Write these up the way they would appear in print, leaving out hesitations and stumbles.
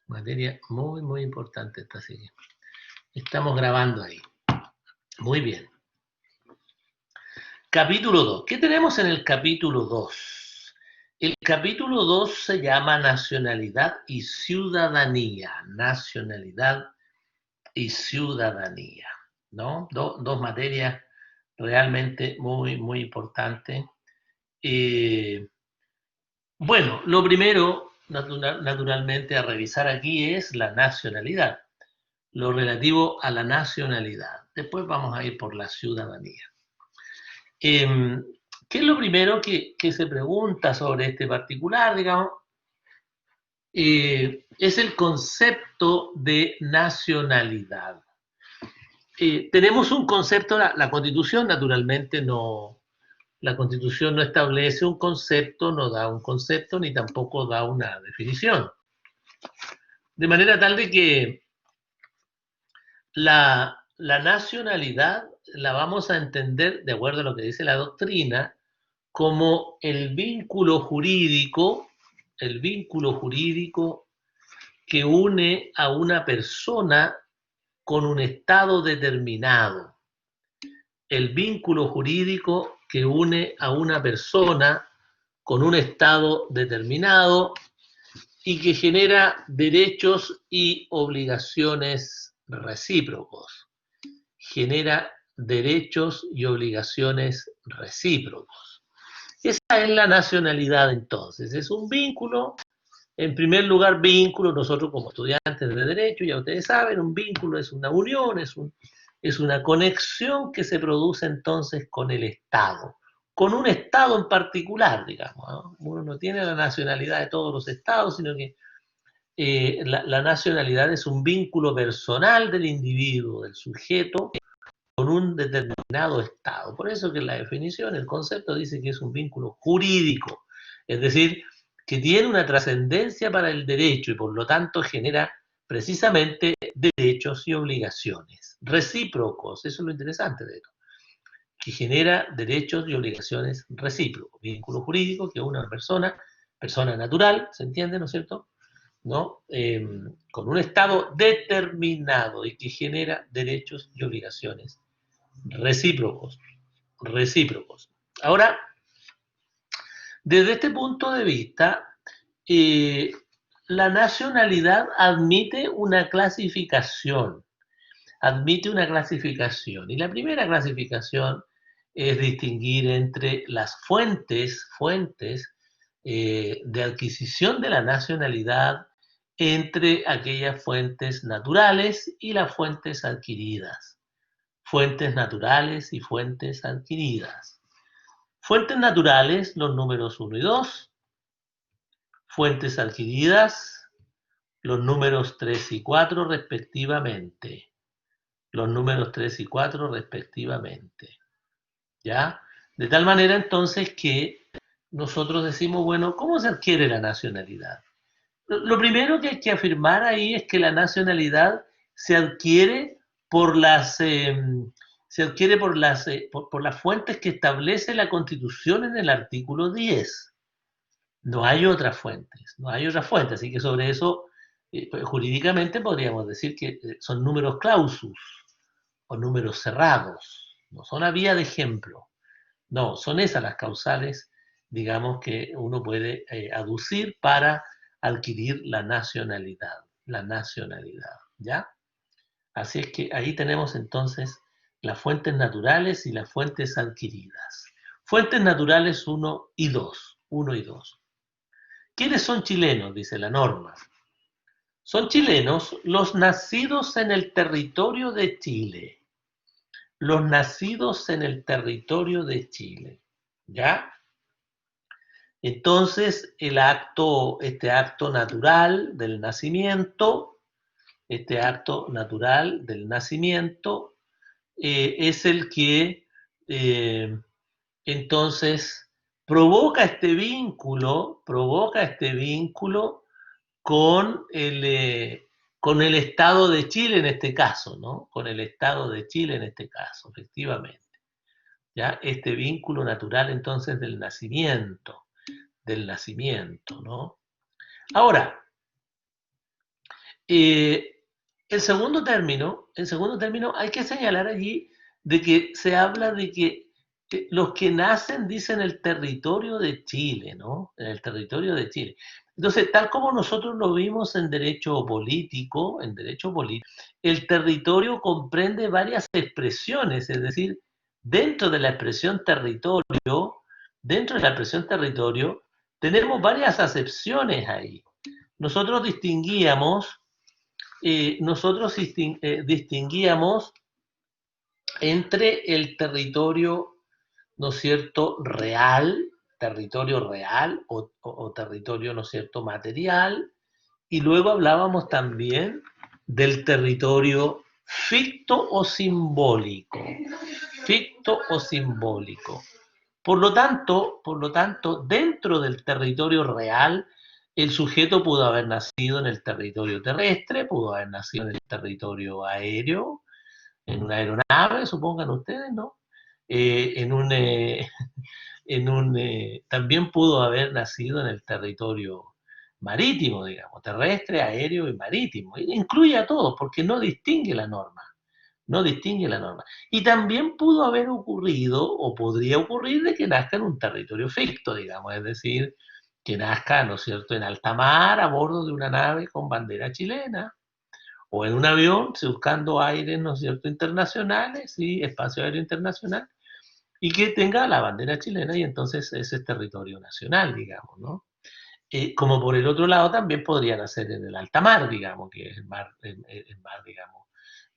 Materia muy, muy importante esta serie. Estamos grabando ahí. Muy bien. Capítulo 2. ¿Qué tenemos en el capítulo 2? El capítulo 2 se llama Nacionalidad y Ciudadanía. Nacionalidad y ciudadanía, ¿no? Dos materias realmente muy, muy importantes. Bueno, lo primero, naturalmente, a revisar aquí es la nacionalidad, lo relativo a la nacionalidad. Después vamos a ir por la ciudadanía. ¿Qué es lo primero que se pregunta sobre este particular, digamos? Es el concepto de nacionalidad. Tenemos un concepto, la Constitución naturalmente no, la Constitución no establece un concepto, no da un concepto, ni tampoco da una definición. De manera tal de que la nacionalidad la vamos a entender, de acuerdo a lo que dice la doctrina, como el vínculo jurídico que une a una persona con un estado determinado. El vínculo jurídico que une a una persona con un estado determinado y que genera derechos y obligaciones recíprocos. Genera derechos y obligaciones recíprocos. Esa es la nacionalidad entonces. Es un vínculo, en primer lugar vínculo, nosotros como estudiantes de derecho, ya ustedes saben, un vínculo es una unión, es una conexión que se produce entonces con el Estado, con un Estado en particular, digamos, ¿no? Uno no tiene la nacionalidad de todos los Estados, sino que la nacionalidad es un vínculo personal del individuo, del sujeto, con un determinado Estado. Por eso que la definición, el concepto dice que es un vínculo jurídico, es decir, que tiene una trascendencia para el derecho y por lo tanto genera precisamente derechos y obligaciones recíprocos. Eso es lo interesante de esto, que genera derechos y obligaciones recíprocos. Vínculo jurídico que una persona natural, ¿se entiende, no es cierto? ¿No? Con un Estado determinado y que genera derechos y obligaciones recíprocos. Ahora, desde este punto de vista, la nacionalidad admite una clasificación. Y la primera clasificación es distinguir entre las fuentes de adquisición de la nacionalidad entre aquellas fuentes naturales y las fuentes adquiridas. Fuentes naturales y fuentes adquiridas. Fuentes naturales, los números 1 y 2. Fuentes adquiridas, los números 3 y 4 respectivamente. Los números 3 y 4 respectivamente. ¿Ya? De tal manera entonces que nosotros decimos, bueno, ¿cómo se adquiere la nacionalidad? Lo primero que hay que afirmar ahí es que la nacionalidad se adquiere por las por las fuentes que establece la Constitución en el artículo 10. No hay otras fuentes, así que sobre eso pues, jurídicamente podríamos decir que son números clausus o números cerrados, no son a vía de ejemplo, no, son esas las causales, digamos, que uno puede aducir para adquirir la nacionalidad, ¿ya? Así es que ahí tenemos entonces las fuentes naturales y las fuentes adquiridas. Fuentes naturales 1 y 2. ¿Quiénes son chilenos? Dice la norma. Son chilenos los nacidos en el territorio de Chile. Los nacidos en el territorio de Chile. ¿Ya? Entonces, este acto natural del nacimiento, es el que entonces provoca este vínculo con el Estado de Chile en este caso, ¿no? Con el Estado de Chile en este caso, efectivamente. ¿Ya? Este vínculo natural entonces del nacimiento, ¿no? Ahora, El segundo término, hay que señalar allí de que se habla de que los que nacen dicen el territorio de Chile, ¿no? En el territorio de Chile. Entonces, tal como nosotros lo vimos en derecho político, el territorio comprende varias expresiones, es decir, dentro de la expresión territorio, tenemos varias acepciones ahí. Nosotros distinguíamos entre el territorio, ¿no es cierto?, territorio real o territorio, ¿no es cierto?, material, y luego hablábamos también del territorio ficto o simbólico. Por lo tanto, dentro del territorio real, el sujeto pudo haber nacido en el territorio terrestre, pudo haber nacido en el territorio aéreo, en una aeronave, supongan ustedes, ¿no? En un, también pudo haber nacido en el territorio marítimo, digamos, terrestre, aéreo y marítimo. Incluye a todos, porque no distingue la norma. No distingue la norma. Y también pudo haber ocurrido, o podría ocurrir, de que nazca en un territorio ficto, digamos, es decir, que nazca, ¿no es cierto?, en alta mar, a bordo de una nave con bandera chilena, o en un avión, buscando aires, ¿no es cierto?, internacionales, ¿sí?, espacio aéreo internacional, y que tenga la bandera chilena, y entonces ese es territorio nacional, digamos, ¿no? Como por el otro lado también podrían hacer en el alta mar, digamos, que es el mar, digamos,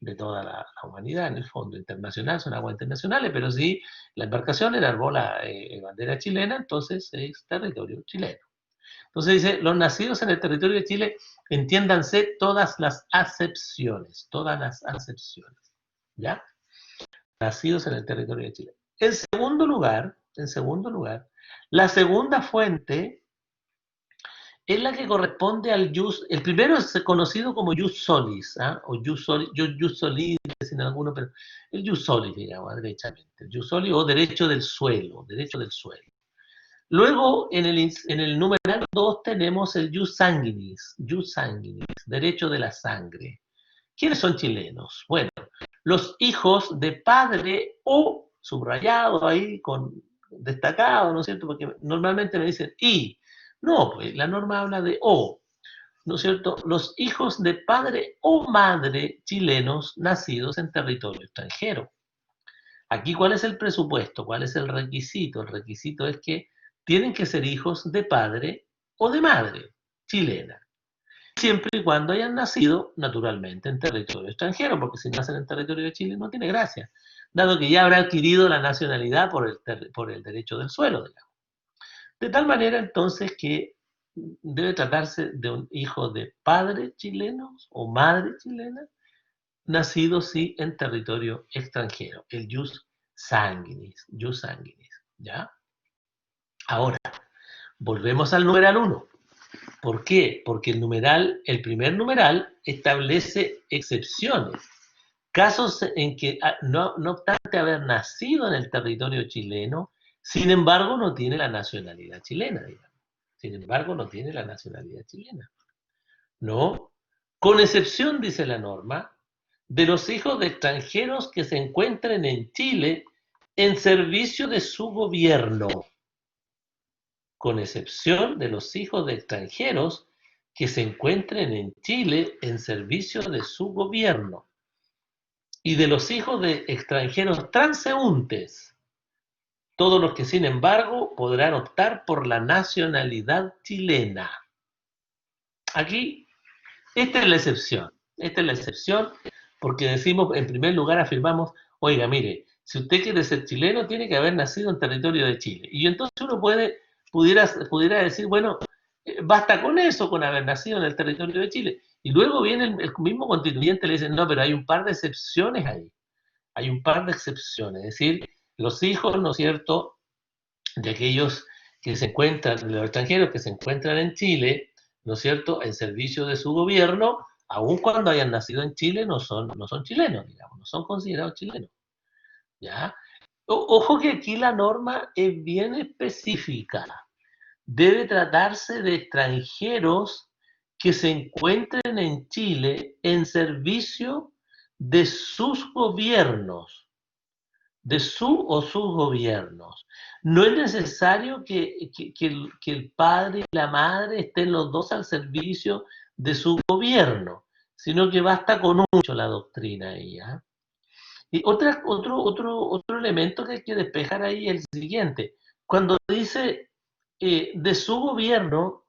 de toda la humanidad, en el fondo internacional, son aguas internacionales, pero si la embarcación enarboló la bandera chilena, entonces es territorio chileno. Entonces dice, los nacidos en el territorio de Chile, entiéndanse todas las acepciones, ¿ya? Nacidos en el territorio de Chile. En segundo lugar, la segunda fuente es la que corresponde al jus. El primero es conocido como jus solis, ¿ah? O jus solis, dicen algunos, pero el jus solis, digamos, derechamente. El jus solis o derecho del suelo, Luego, en el numeral 2 tenemos el jus sanguinis, derecho de la sangre. ¿Quiénes son chilenos? Bueno, los hijos de padre o, subrayado ahí, con destacado, ¿no es cierto? Porque normalmente me dicen y. No, pues la norma habla de o, ¿no es cierto? Los hijos de padre o madre chilenos nacidos en territorio extranjero. Aquí, ¿cuál es el presupuesto? ¿Cuál es el requisito? El requisito es que tienen que ser hijos de padre o de madre chilena, siempre y cuando hayan nacido naturalmente en territorio extranjero, porque si nacen en territorio de Chile no tiene gracia, dado que ya habrá adquirido la nacionalidad por el derecho del suelo, digamos. De tal manera entonces que debe tratarse de un hijo de padres chilenos o madre chilena, nacido sí en territorio extranjero, el jus sanguinis, ¿ya? Ahora, volvemos al numeral 1. ¿Por qué? Porque el primer numeral establece excepciones, casos en que no obstante haber nacido en el territorio chileno, sin embargo no tiene la nacionalidad chilena, digamos. Sin embargo no tiene la nacionalidad chilena. No, con excepción, dice la norma, de los hijos de extranjeros que se encuentren en Chile en servicio de su gobierno, con excepción de los hijos de extranjeros que se encuentren en Chile en servicio de su gobierno, y de los hijos de extranjeros transeúntes, todos los que sin embargo podrán optar por la nacionalidad chilena. Aquí, esta es la excepción porque decimos, en primer lugar afirmamos, oiga, mire, si usted quiere ser chileno tiene que haber nacido en territorio de Chile, y entonces uno pudiera decir, bueno, basta con eso, con haber nacido en el territorio de Chile. Y luego viene el mismo constituyente y le dice, no, pero hay un par de excepciones ahí. Hay un par de excepciones. Es decir, los hijos, ¿no es cierto?, de aquellos que se encuentran, de los extranjeros que se encuentran en Chile, ¿no es cierto?, en servicio de su gobierno, aun cuando hayan nacido en Chile, no son chilenos, digamos, no son considerados chilenos. ¿Ya? Ojo que aquí la norma es bien específica. Debe tratarse de extranjeros que se encuentren en Chile en servicio de sus gobiernos, de su o sus gobiernos. No es necesario que el padre y la madre estén los dos al servicio de su gobierno, sino que basta con mucho la doctrina ahí. ¿Eh? Y otro elemento que hay que despejar ahí es el siguiente. Cuando dice de su gobierno,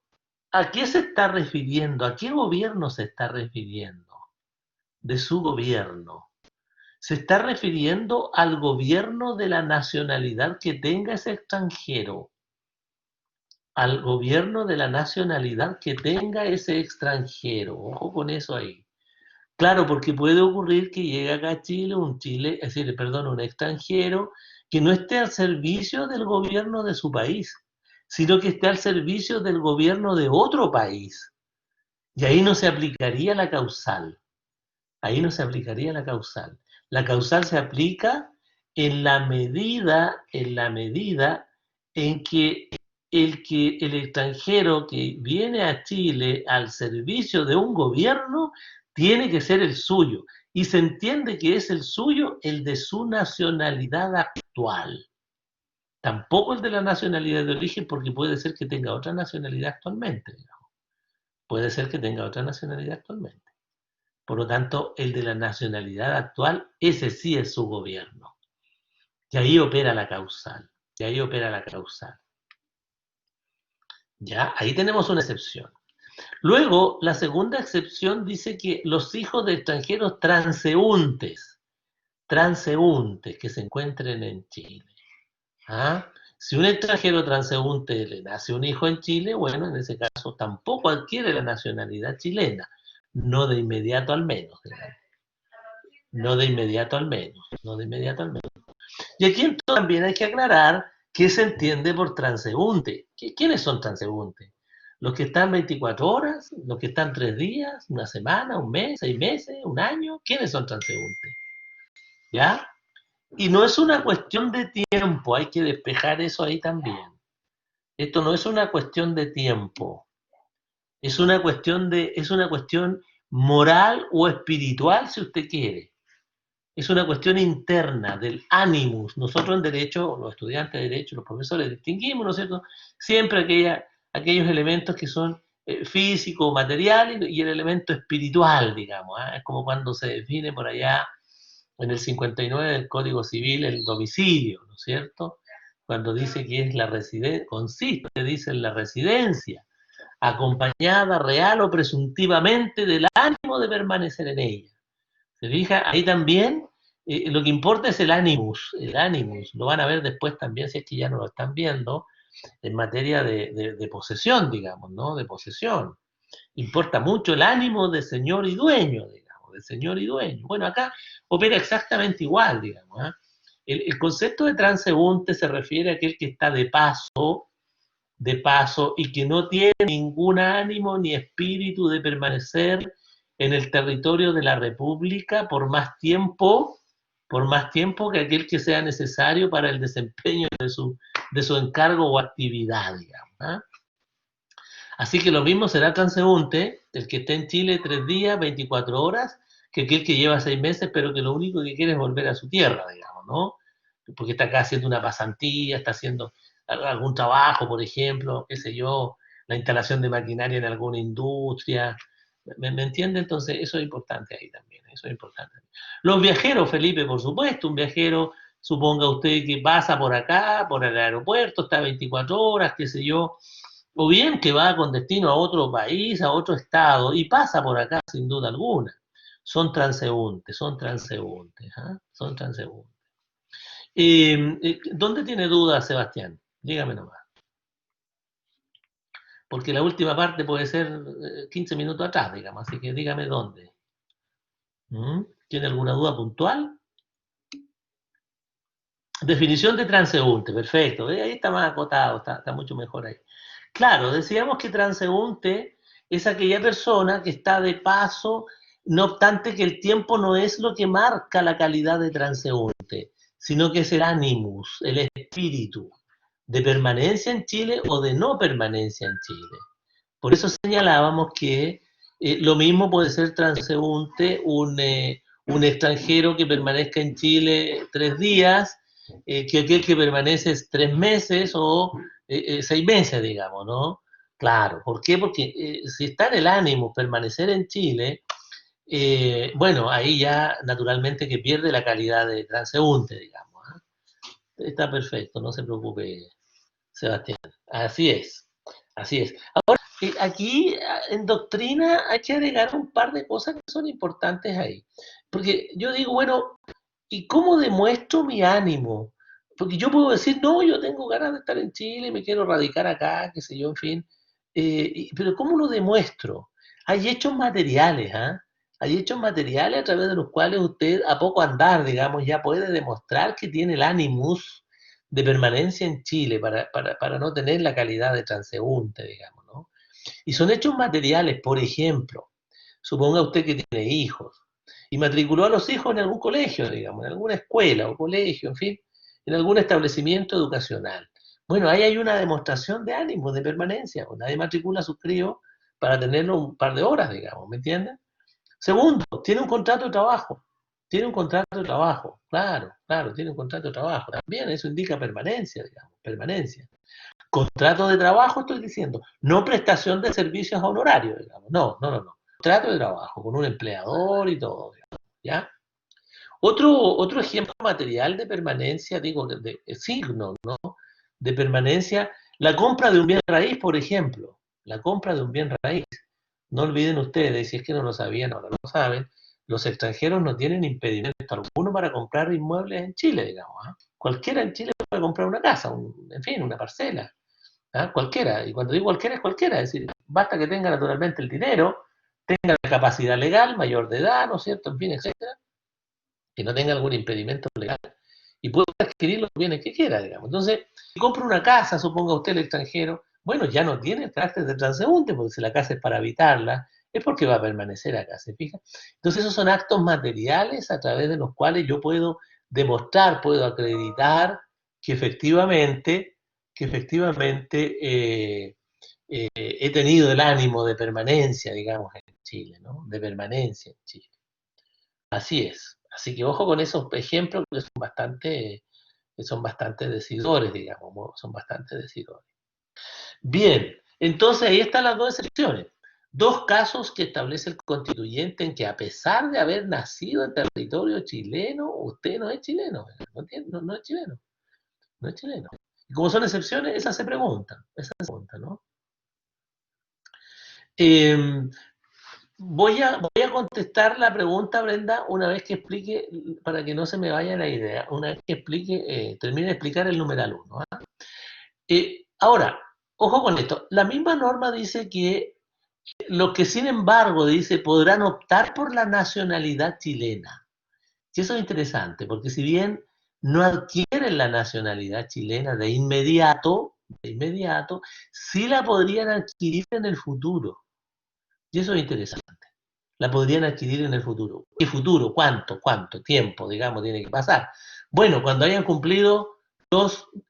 ¿a qué se está refiriendo? ¿A qué gobierno se está refiriendo? De su gobierno. Se está refiriendo al gobierno de la nacionalidad que tenga ese extranjero. Al gobierno de la nacionalidad que tenga ese extranjero. Ojo con eso ahí. Claro, porque puede ocurrir que llegue acá a Chile, es decir, perdón, un extranjero que no esté al servicio del gobierno de su país, sino que esté al servicio del gobierno de otro país. Y ahí no se aplicaría la causal. Ahí no se aplicaría la causal. La causal se aplica en la medida en que el extranjero que viene a Chile al servicio de un gobierno tiene que ser el suyo. Y se entiende que es el suyo el de su nacionalidad actual. Tampoco el de la nacionalidad de origen, porque puede ser que tenga otra nacionalidad actualmente. Digamos. Puede ser que tenga otra nacionalidad actualmente. Por lo tanto, el de la nacionalidad actual, ese sí es su gobierno. Y ahí opera la causal. Y ahí opera la causal. ¿Ya? Ahí tenemos una excepción. Luego, la segunda excepción dice que los hijos de extranjeros transeúntes que se encuentren en Chile. ¿Ah? Si un extranjero transeúnte le nace un hijo en Chile, bueno, en ese caso tampoco adquiere la nacionalidad chilena. No de inmediato al menos. Digamos. No de inmediato al menos. No de inmediato al menos. Y aquí también hay que aclarar qué se entiende por transeúnte. ¿Quiénes son transeúntes? Los que están 24 horas, los que están 3 días, una semana, un mes, 6 meses, un año. ¿Quiénes son transeúntes? ¿Ya? Y no es una cuestión de tiempo, hay que despejar eso ahí también. Esto no es una cuestión de tiempo, es una cuestión moral o espiritual, si usted quiere. Es una cuestión interna del animus. Nosotros en Derecho, los estudiantes de Derecho, los profesores, distinguimos, ¿no es cierto?, siempre aquellos elementos que son físicos, materiales, y el elemento espiritual, digamos. ¿Eh? Es como cuando se define por allá en el 59 del Código Civil el domicilio, ¿no es cierto? Cuando dice que es la residencia, consiste, dice, en la residencia, acompañada real o presuntivamente del ánimo de permanecer en ella. ¿Se fija? Ahí también lo que importa es el animus, lo van a ver después también, si es que ya no lo están viendo, en materia de posesión, digamos, ¿no? De posesión. Importa mucho el ánimo de señor y dueño, digamos, de señor y dueño. Bueno, acá opera exactamente igual, digamos. ¿Eh? El concepto de transeúnte se refiere a aquel que está de paso y que no tiene ningún ánimo ni espíritu de permanecer en el territorio de la República por más tiempo que aquel que sea necesario para el desempeño de su encargo o actividad, digamos. ¿Eh? Así que lo mismo será transeúnte, el que esté en Chile 3 días, 24 horas, que aquel que lleva 6 meses, pero que lo único que quiere es volver a su tierra, digamos, ¿no? Porque está acá haciendo una pasantía, está haciendo algún trabajo, por ejemplo, qué sé yo, la instalación de maquinaria en alguna industria. ¿Me entiende? Entonces, eso es importante ahí también, eso es importante. Los viajeros, Felipe, por supuesto, un viajero, suponga usted que pasa por acá, por el aeropuerto, está 24 horas, qué sé yo, o bien que va con destino a otro país, a otro estado, y pasa por acá sin duda alguna. Son transeúntes, ¿eh? Son transeúntes. ¿Dónde tiene dudas, Sebastián? Dígame nomás. Porque la última parte puede ser 15 minutos atrás, digamos, así que dígame dónde. ¿Tiene alguna duda puntual? Definición de transeúnte, perfecto. Ahí está más acotado, está mucho mejor ahí. Claro, decíamos que transeúnte es aquella persona que está de paso, no obstante que el tiempo no es lo que marca la calidad de transeúnte, sino que es el animus, el espíritu de permanencia en Chile o de no permanencia en Chile. Por eso señalábamos que Lo mismo puede ser transeúnte un extranjero que permanezca en Chile 3 días, que aquel que permanece 3 meses o 6 meses, digamos, ¿no? Claro, ¿por qué? Porque si está en el ánimo permanecer en Chile, bueno, ahí ya naturalmente que pierde la calidad de transeúnte, digamos. ¿Ah? Está perfecto, no se preocupe, Sebastián. Así es, así es. Aquí en doctrina hay que agregar un par de cosas que son importantes ahí. Porque yo digo, bueno, ¿y cómo demuestro mi ánimo? Porque yo puedo decir, no, yo tengo ganas de estar en Chile, me quiero radicar acá, qué sé yo, en fin. Pero ¿cómo lo demuestro? Hay hechos materiales, ¿ah? Hay hechos materiales a través de los cuales usted, a poco andar, digamos, ya puede demostrar que tiene el ánimos de permanencia en Chile para no tener la calidad de transeúnte, digamos, ¿no? Y son hechos materiales, por ejemplo, suponga usted que tiene hijos y matriculó a los hijos en algún colegio, digamos, en alguna escuela o colegio, en fin, en algún establecimiento educacional. Bueno, ahí hay una demostración de ánimo, de permanencia. Pues nadie matricula a sus críos para tenerlo un par de horas, digamos, ¿me entienden? Segundo, tiene un contrato de trabajo. Tiene un contrato de trabajo, claro, claro, tiene un contrato de trabajo. También eso indica permanencia, digamos, permanencia. Contrato de trabajo estoy diciendo, no prestación de servicios honorarios, digamos, no, no, no, no. Contrato de trabajo con un empleador y todo, digamos, ¿ya? Otro ejemplo material de permanencia, digo, de signo, ¿no? De permanencia, la compra de un bien raíz, por ejemplo, la compra de un bien raíz. No olviden ustedes, si es que no lo sabían, ahora lo saben, los extranjeros no tienen impedimento alguno para comprar inmuebles en Chile, digamos. ¿Ah? Cualquiera en Chile puede comprar una casa, en fin, una parcela. ¿Ah? Cualquiera, y cuando digo cualquiera es cualquiera, es decir, basta que tenga naturalmente el dinero, tenga la capacidad legal, mayor de edad, ¿no es cierto? En fin, etcétera, que no tenga algún impedimento legal y pueda adquirir los bienes que quiera, digamos. Entonces, si compra una casa, suponga usted el extranjero, bueno, ya no tiene el carácter de transeúnte, porque si la casa es para habitarla, es porque va a permanecer acá, ¿se fija? Entonces, esos son actos materiales a través de los cuales yo puedo demostrar, puedo acreditar que efectivamente, he tenido el ánimo de permanencia, digamos, en Chile, ¿no? De permanencia en Chile. Así es. Así que ojo con esos ejemplos que son bastante decidores, digamos, ¿no? Son bastante decidores. Bien, entonces ahí están las dos excepciones. Dos casos que establece el constituyente en que a pesar de haber nacido en territorio chileno, usted no es chileno, no es chileno, no es chileno. Y como son excepciones, esas se preguntan, ¿no? Eh, voy a contestar la pregunta, Brenda, una vez que explique, para que no se me vaya la idea, una vez que explique, termine de explicar el numeral 1. ¿Ah? Ahora, ojo con esto, la misma norma dice que los que sin embargo, dice, podrán optar por la nacionalidad chilena. Y eso es interesante, porque si bien no adquieren la nacionalidad chilena de inmediato, sí la podrían adquirir en el futuro. Y eso es interesante. La podrían adquirir en el futuro. ¿Qué futuro? ¿Cuánto? ¿Cuánto tiempo, digamos, tiene que pasar? Bueno, cuando hayan cumplido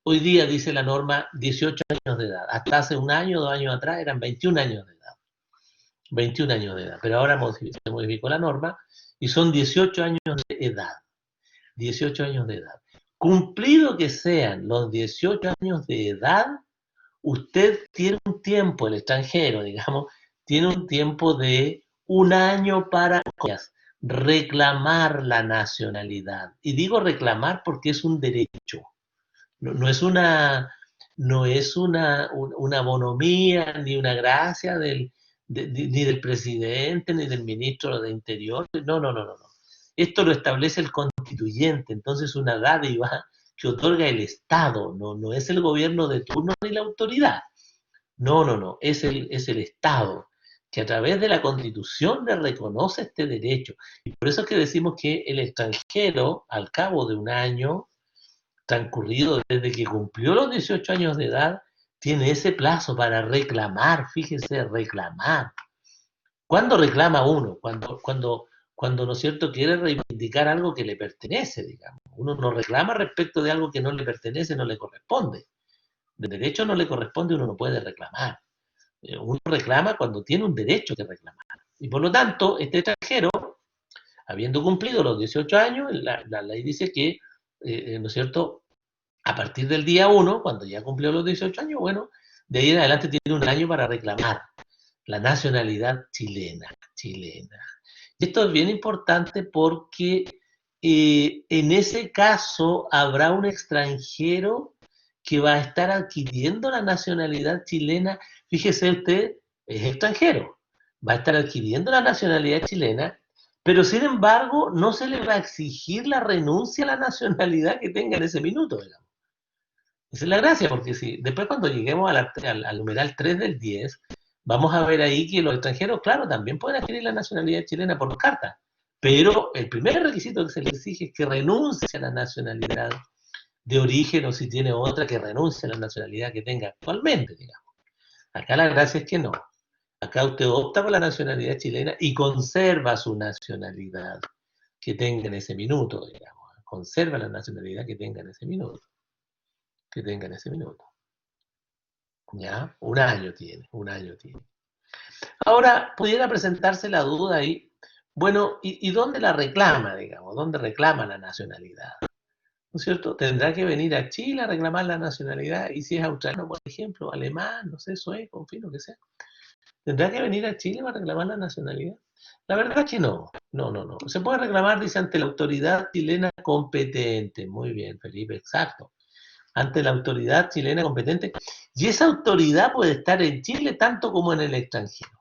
hoy día dice la norma, 18 años de edad. Hasta hace un año, 2 años atrás eran 21 años de edad. 21 años de edad. Pero ahora se modificó la norma y son 18 años de edad. 18 años de edad. Cumplido que sean los 18 años de edad, usted tiene un tiempo, el extranjero, digamos, tiene un tiempo de un año para reclamar la nacionalidad. Y digo reclamar porque es un derecho, no es una bonomía ni una gracia ni del presidente ni del ministro de Interior. No, no, no, no, no. Esto lo establece el constituyente, entonces una dádiva que otorga el Estado, no es el gobierno de turno ni la autoridad. No, no, no, es el Estado que a través de la Constitución le reconoce este derecho. Y por eso es que decimos que el extranjero, al cabo de un año, transcurrido desde que cumplió los 18 años de edad, tiene ese plazo para reclamar, fíjese, reclamar. ¿Cuándo reclama uno? Cuando, ¿no es cierto?, quiere reivindicar algo que le pertenece, digamos. Uno no reclama respecto de algo que no le pertenece, no le corresponde. De derecho no le corresponde, uno no puede reclamar. Uno reclama cuando tiene un derecho que reclamar. Y por lo tanto, este extranjero, habiendo cumplido los 18 años, la ley dice que, ¿no es cierto?, a partir del día 1, cuando ya cumplió los 18 años, bueno, de ahí en adelante tiene un año para reclamar la nacionalidad chilena. Y esto es bien importante porque en ese caso habrá un extranjero que va a estar adquiriendo la nacionalidad chilena. Fíjese usted, es extranjero, va a estar adquiriendo la nacionalidad chilena, pero sin embargo no se le va a exigir la renuncia a la nacionalidad que tenga en ese minuto, digamos. Esa es la gracia, porque si después cuando lleguemos al numeral 3 del 10, vamos a ver ahí que los extranjeros, claro, también pueden adquirir la nacionalidad chilena por carta, pero el primer requisito que se les exige es que renuncie a la nacionalidad de origen, o si tiene otra, que renuncie a la nacionalidad que tenga actualmente, digamos. Acá la gracia es que no. Acá usted opta por la nacionalidad chilena y conserva su nacionalidad que tenga en ese minuto, digamos. Conserva la nacionalidad que tenga en ese minuto. ¿Ya? Un año tiene. Ahora, pudiera presentarse la duda ahí, bueno, ¿y dónde la reclama, digamos? ¿Dónde reclama la nacionalidad? ¿No es cierto? Tendrá que venir a Chile a reclamar la nacionalidad, y si es australiano, por ejemplo, alemán, no sé, sueco, en fin, lo que sea. ¿Tendrá que venir a Chile para reclamar la nacionalidad? La verdad es que no. No. Se puede reclamar, dice, ante la autoridad chilena competente. Muy bien, Felipe, exacto. Ante la autoridad chilena competente. Y esa autoridad puede estar en Chile tanto como en el extranjero.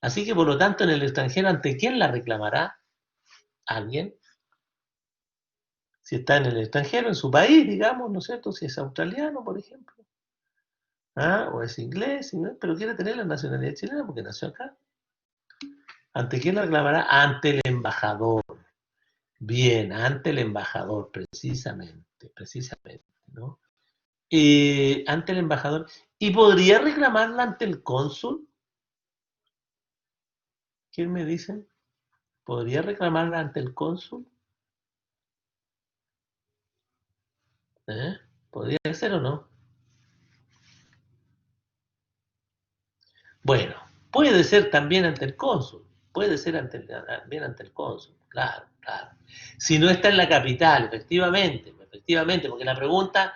Así que, por lo tanto, en el extranjero, ¿ante quién la reclamará? ¿Alguien? Si está en el extranjero, en su país, digamos, ¿no es cierto? Si es australiano, por ejemplo. ¿Ah? O es inglés, ¿no? Pero quiere tener la nacionalidad chilena porque nació acá. ¿Ante quién la reclamará? Ante el embajador. Bien, ante el embajador, precisamente, ¿no? Ante el embajador. ¿Y podría reclamarla ante el cónsul? ¿Quién me dice? ¿Podría reclamarla ante el cónsul? ¿Eh? ¿Podría ser o no? Bueno, puede ser también ante el cónsul, puede ser también ante el cónsul, claro. Si no está en la capital, efectivamente, porque la pregunta,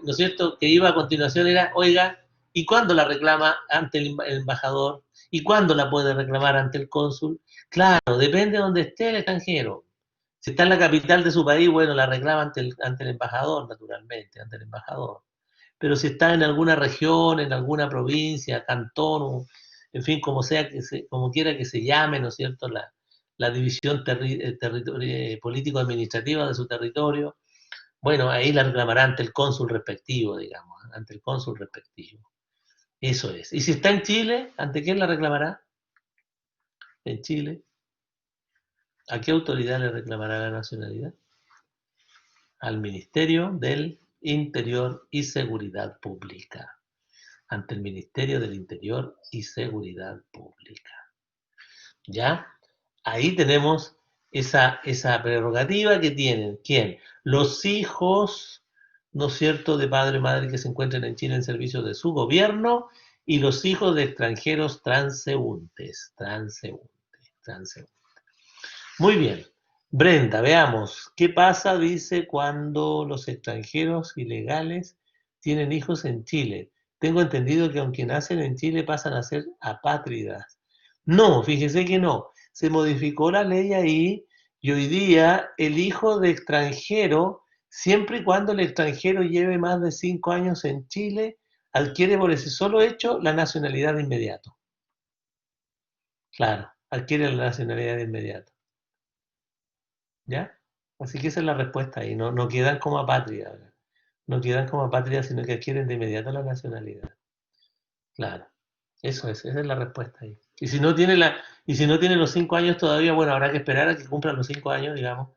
¿no es cierto?, que iba a continuación era, oiga, ¿y cuándo la reclama ante el embajador? ¿Y cuándo la puede reclamar ante el cónsul? Claro, depende de donde esté el extranjero. Si está en la capital de su país, bueno, la reclama ante el embajador, naturalmente, ante el embajador. Pero si está en alguna región, en alguna provincia, cantón, en fin, como sea como quiera que se llame, ¿no es cierto?, la división político-administrativa de su territorio, bueno, ahí la reclamará ante el cónsul respectivo, digamos, ante el cónsul respectivo. Eso es. Y si está en Chile, ¿ante quién la reclamará? En Chile. ¿A qué autoridad le reclamará la nacionalidad? Al Ministerio del Interior y Seguridad Pública. Ante el Ministerio del Interior y Seguridad Pública. ¿Ya? Ahí tenemos esa prerrogativa que tienen. ¿Quién? Los hijos, ¿no es cierto?, de padre o madre que se encuentren en Chile en servicio de su gobierno, y los hijos de extranjeros transeúntes. Muy bien. Brenda, veamos. ¿Qué pasa, dice, cuando los extranjeros ilegales tienen hijos en Chile? Tengo entendido que aunque nacen en Chile pasan a ser apátridas. No, fíjese que no. Se modificó la ley ahí y hoy día el hijo de extranjero, siempre y cuando el extranjero lleve más de 5 años en Chile, adquiere por ese solo hecho la nacionalidad de inmediato. Claro, adquiere la nacionalidad de inmediato. ¿Ya? Así que esa es la respuesta ahí. No quedan como apátridas. No quedan como apátridas, sino que adquieren de inmediato la nacionalidad. Claro. Eso es, esa es la respuesta ahí. Y si no tiene los 5 años todavía, bueno, habrá que esperar a que cumplan los 5 años, digamos,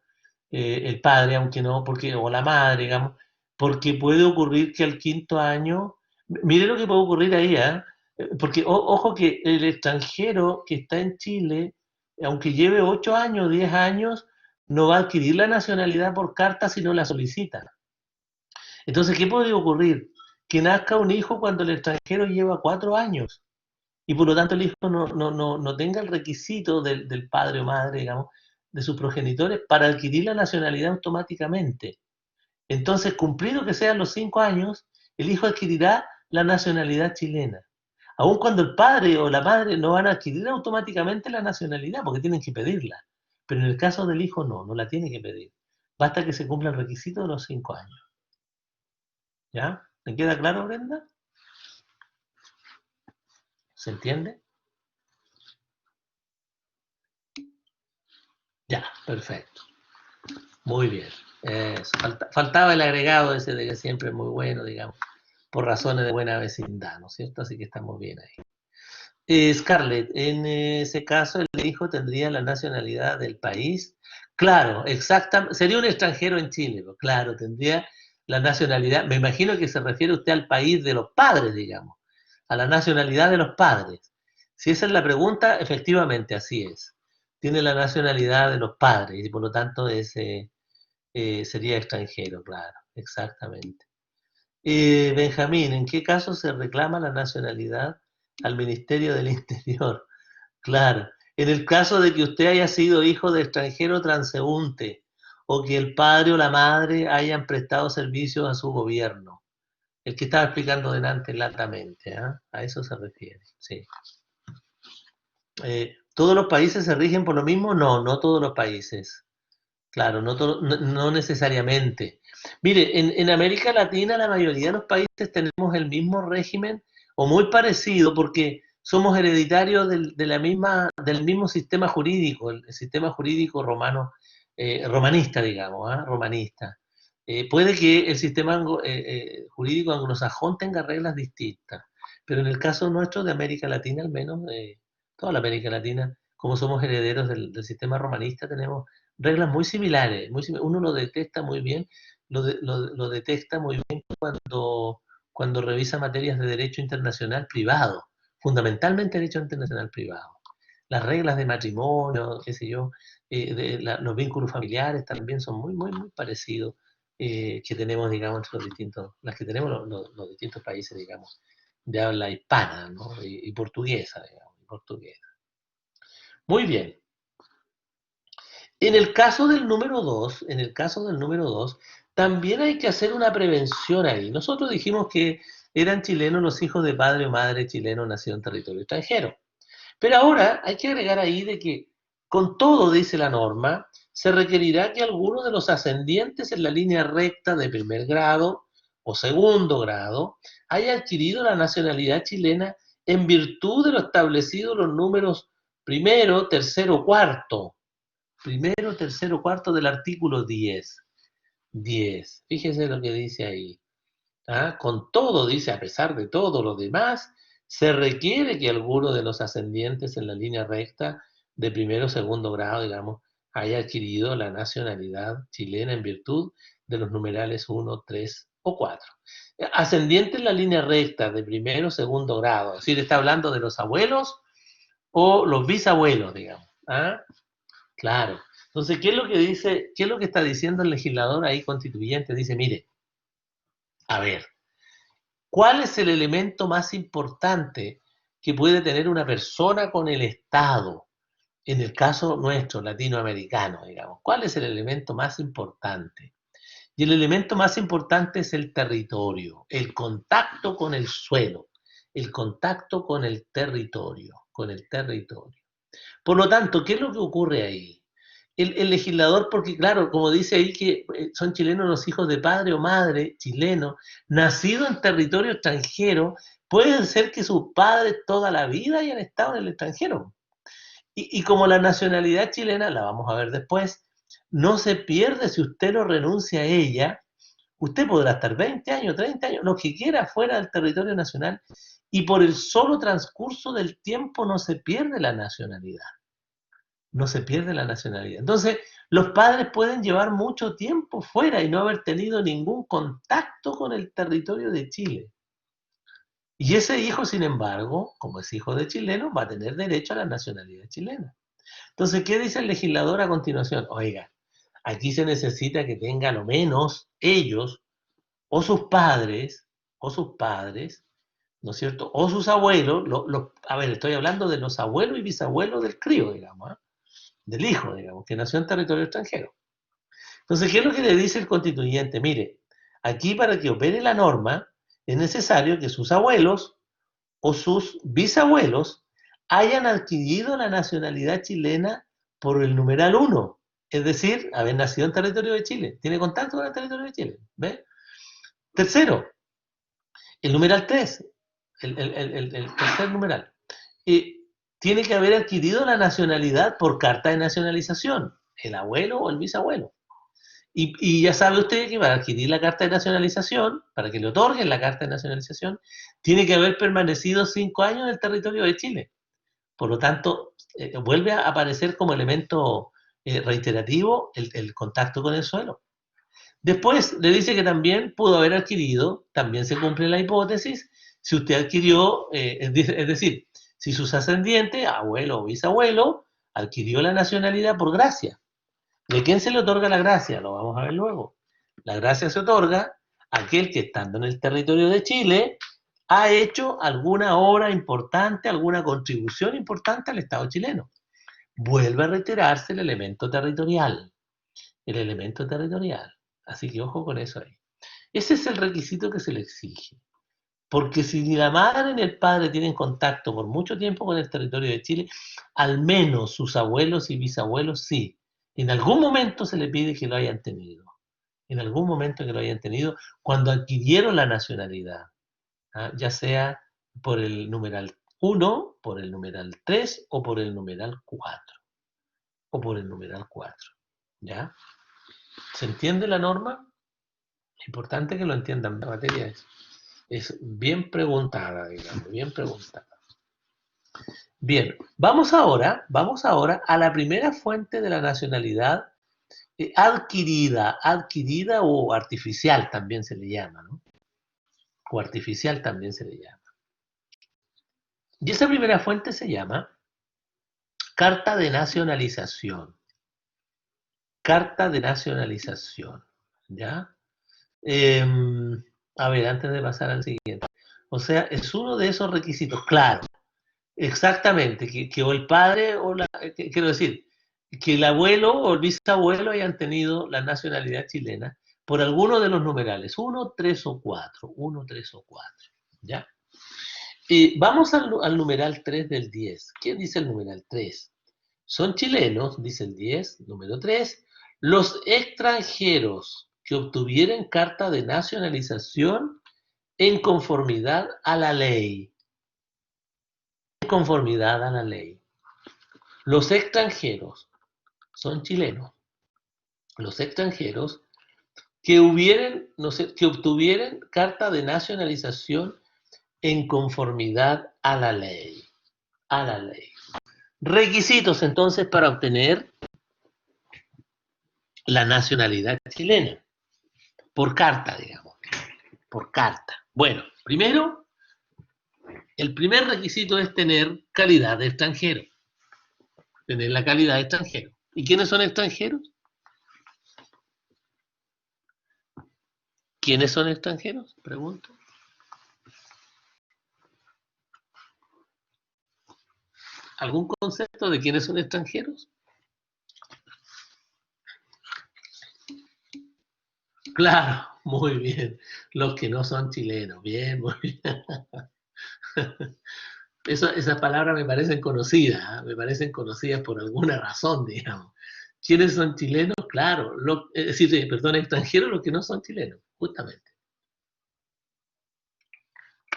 el padre, aunque no, o la madre, digamos, porque puede ocurrir que al 5.º año, mire lo que puede ocurrir ahí, ¿eh? Porque ojo que el extranjero que está en Chile, aunque lleve 8 años, 10 años, no va a adquirir la nacionalidad por carta si no la solicita. Entonces, ¿qué puede ocurrir? Que nazca un hijo cuando el extranjero lleva 4 años. y por lo tanto el hijo no tenga el requisito del padre o madre, digamos, de sus progenitores para adquirir la nacionalidad automáticamente. Entonces, cumplido que sean los 5 años, el hijo adquirirá la nacionalidad chilena. Aun cuando el padre o la madre no van a adquirir automáticamente la nacionalidad, porque tienen que pedirla. Pero en el caso del hijo no la tiene que pedir. Basta que se cumpla el requisito de los 5 años. ¿Ya? ¿Me queda claro, Brenda? ¿Se entiende? Ya, perfecto. Muy bien. Faltaba el agregado ese de que siempre es muy bueno, digamos, por razones de buena vecindad, ¿no es cierto? Así que estamos bien ahí. Scarlett, en ese caso el hijo tendría la nacionalidad del país. Claro, exactamente. Sería un extranjero en Chile, pues, claro, tendría la nacionalidad. Me imagino que se refiere usted al país de los padres, digamos, a la nacionalidad de los padres. Si esa es la pregunta, efectivamente así es. Tiene la nacionalidad de los padres y por lo tanto sería extranjero, claro, exactamente. Benjamín, ¿en qué caso se reclama la nacionalidad al Ministerio del Interior? Claro, en el caso de que usted haya sido hijo de extranjero transeúnte o que el padre o la madre hayan prestado servicios a su gobierno. El que estaba explicando delante latamente, ¿eh? A eso se refiere, sí. ¿Todos los países se rigen por lo mismo? No todos los países. Claro, no necesariamente. Mire, en América Latina la mayoría de los países tenemos el mismo régimen o muy parecido porque somos hereditarios del mismo sistema jurídico, el sistema jurídico romano, romanista, digamos, ¿ah? Romanista. Puede que el sistema jurídico anglosajón tenga reglas distintas, pero en el caso nuestro de América Latina, al menos, toda la América Latina, como somos herederos del sistema romanista, tenemos reglas muy similares. Uno lo detecta muy bien, lo detecta muy bien cuando revisa materias de derecho internacional privado, fundamentalmente derecho internacional privado. Las reglas de matrimonio, qué sé yo, los vínculos familiares también son muy parecidos que tenemos, digamos, entre las que tenemos los distintos países, digamos, de habla hispana, ¿no? y portuguesa, digamos, y portuguesa. Muy bien. En el caso del número 2, también hay que hacer una prevención ahí. Nosotros dijimos que eran chilenos los hijos de padre o madre chileno nacido en territorio extranjero. Pero ahora hay que agregar ahí de que, con todo, dice la norma, se requerirá que alguno de los ascendientes en la línea recta de primer grado o segundo grado haya adquirido la nacionalidad chilena en virtud de lo establecido en los números primero, tercero, cuarto. Primero, tercero, cuarto del artículo 10. 10. Fíjese lo que dice ahí. ¿Ah? Con todo, dice, a pesar de todo lo demás, se requiere que alguno de los ascendientes en la línea recta de primero o segundo grado, digamos, haya adquirido la nacionalidad chilena en virtud de los numerales 1, 3 o 4. Ascendiente en la línea recta de primero o segundo grado, es decir, está hablando de los abuelos o los bisabuelos, digamos. ¿Ah? Claro. Entonces, ¿qué es lo que dice, qué es lo que está diciendo el legislador ahí constituyente? Dice, mire, a ver, ¿cuál es el elemento más importante que puede tener una persona con el Estado? En el caso nuestro, latinoamericano, digamos, ¿cuál es el elemento más importante? Y el elemento más importante es el territorio, el contacto con el suelo, el contacto con el territorio, con el territorio. Por lo tanto, ¿qué es lo que ocurre ahí? El legislador, porque claro, como dice ahí que son chilenos los hijos de padre o madre chileno, nacido en territorio extranjero, puede ser que sus padres toda la vida hayan estado en el extranjero. Y como la nacionalidad chilena, la vamos a ver después, no se pierde si usted no renuncia a ella, usted podrá estar 20 años, 30 años, lo que quiera fuera del territorio nacional, y por el solo transcurso del tiempo no se pierde la nacionalidad, no se pierde la nacionalidad. Entonces, los padres pueden llevar mucho tiempo fuera y no haber tenido ningún contacto con el territorio de Chile. Y ese hijo, sin embargo, como es hijo de chileno, va a tener derecho a la nacionalidad chilena. Entonces, ¿qué dice el legislador a continuación? Oiga, aquí se necesita que tenga lo menos ellos o sus padres, ¿no es cierto? O sus abuelos, a ver, estoy hablando de los abuelos y bisabuelos del crío, digamos, ¿ah? Del hijo, digamos, que nació en territorio extranjero. Entonces, ¿qué es lo que le dice el constituyente? Mire, aquí para que opere la norma es necesario que sus abuelos o sus bisabuelos hayan adquirido la nacionalidad chilena por el numeral 1, es decir, haber nacido en territorio de Chile, tiene contacto con el territorio de Chile. ¿Ve? Tercero, el numeral 3, el tercer numeral, tiene que haber adquirido la nacionalidad por carta de nacionalización, el abuelo o el bisabuelo. Y ya sabe usted que para adquirir la carta de nacionalización, para que le otorguen la carta de nacionalización, tiene que haber permanecido 5 años en el territorio de Chile. Por lo tanto, vuelve a aparecer como elemento reiterativo el contacto con el suelo. Después le dice que también pudo haber adquirido, también se cumple la hipótesis, si usted adquirió, es decir, si sus ascendientes, abuelo o bisabuelo, adquirió la nacionalidad por gracia. ¿De quién se le otorga la gracia? Lo vamos a ver luego. La gracia se otorga a aquel que, estando en el territorio de Chile, ha hecho alguna obra importante, alguna contribución importante al Estado chileno. Vuelve a reiterarse el elemento territorial. El elemento territorial. Así que ojo con eso ahí. Ese es el requisito que se le exige. Porque si ni la madre ni el padre tienen contacto por mucho tiempo con el territorio de Chile, al menos sus abuelos y bisabuelos sí. En algún momento se le pide que lo hayan tenido. En algún momento que lo hayan tenido cuando adquirieron la nacionalidad. ¿Ah? Ya sea por el numeral 1, por el numeral 3 o por el numeral 4. O por el numeral 4. ¿Ya? ¿Se entiende la norma? Es importante que lo entiendan. La materia es bien preguntada, digamos, bien preguntada. Bien, vamos ahora a la primera fuente de la nacionalidad adquirida o artificial también se le llama, ¿no? O artificial también se le llama. Y esa primera fuente se llama carta de nacionalización. Carta de nacionalización, ¿ya? A ver, antes de pasar al siguiente. O sea, es uno de esos requisitos, claro. Exactamente, que o el padre o quiero decir, que el abuelo o el bisabuelo hayan tenido la nacionalidad chilena por alguno de los numerales, 1, 3 o 4, 1, 3 o 4, ¿ya? Y vamos al numeral 3 del 10. ¿Qué dice el numeral 3? Son chilenos, dice el 10, número 3, los extranjeros que obtuvieran carta de nacionalización en conformidad a la ley. En conformidad a la ley. Los extranjeros son chilenos. Los extranjeros que obtuvieran carta de nacionalización en conformidad a la ley. A la ley. Requisitos entonces para obtener la nacionalidad chilena. Por carta, digamos. Por carta. Bueno, primero, el primer requisito es tener calidad de extranjero. Tener la calidad de extranjero. ¿Y quiénes son extranjeros? ¿Quiénes son extranjeros? Pregunto. ¿Algún concepto de quiénes son extranjeros? Claro, muy bien. Los que no son chilenos. Bien, muy bien. Esas palabras me parecen conocidas, ¿eh? Me parecen conocidas por alguna razón, digamos. ¿Quiénes son chilenos? Claro, es decir, perdón, extranjeros los que no son chilenos, justamente.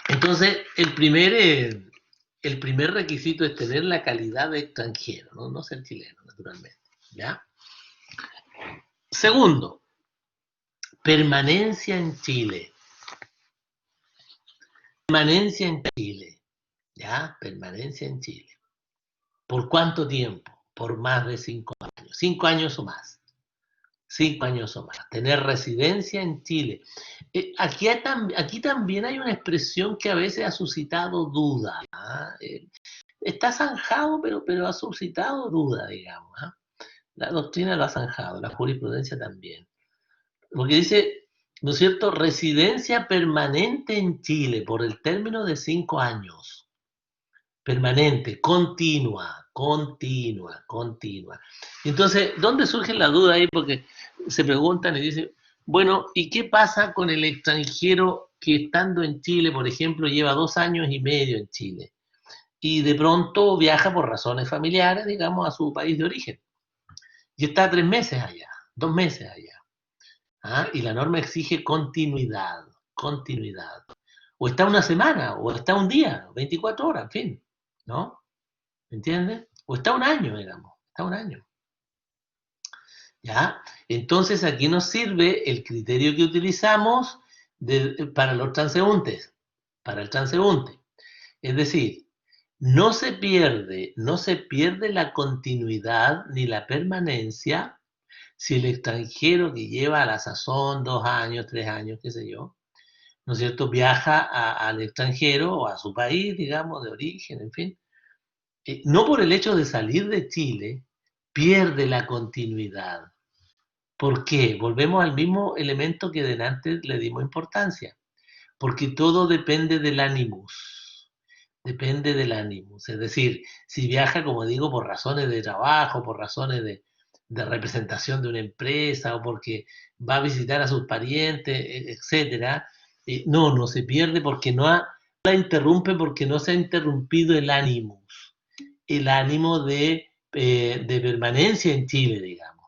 Entonces, el primer requisito es tener la calidad de extranjero, ¿no? No ser chileno, naturalmente. ¿Ya? Segundo, permanencia en Chile. Permanencia en Chile. ¿Ya? Permanencia en Chile. ¿Por cuánto tiempo? Por más de 5 años. 5 años o más. 5 años o más. Tener residencia en Chile. Aquí también hay una expresión que a veces ha suscitado duda. ¿Eh? Está zanjado, pero ha suscitado duda, digamos. ¿eh? La doctrina lo ha zanjado, la jurisprudencia también. Porque dice ¿no es cierto?, residencia permanente en Chile por el término de 5 años. Permanente, continua, continua, continua. Entonces, ¿dónde surge la duda ahí? Porque se preguntan y dicen, bueno, ¿y qué pasa con el extranjero que estando en Chile, por ejemplo, lleva 2 años y medio en Chile y de pronto viaja por razones familiares, digamos, a su país de origen y está 3 meses allá, 2 meses allá? ¿Ah? Y la norma exige continuidad, continuidad. O está una semana, o está un día, 24 horas, en fin, ¿no? ¿Me entiendes? O está un año, digamos, está un año. ¿Ya? Entonces aquí nos sirve el criterio que utilizamos para los transeúntes, para el transeúnte. Es decir, no se pierde la continuidad ni la permanencia si el extranjero que lleva a la sazón 2 años, 3 años, qué sé yo, ¿no es cierto?, viaja al extranjero o a su país, digamos, de origen, en fin, no por el hecho de salir de Chile, pierde la continuidad. ¿Por qué? Volvemos al mismo elemento que delante le dimos importancia, porque todo depende del ánimos. Depende del ánimos. Es decir, si viaja, como digo, por razones de trabajo, por razones de representación de una empresa o porque va a visitar a sus parientes, etcétera, no se pierde porque no la interrumpe porque no se ha interrumpido el ánimo de permanencia en Chile, digamos.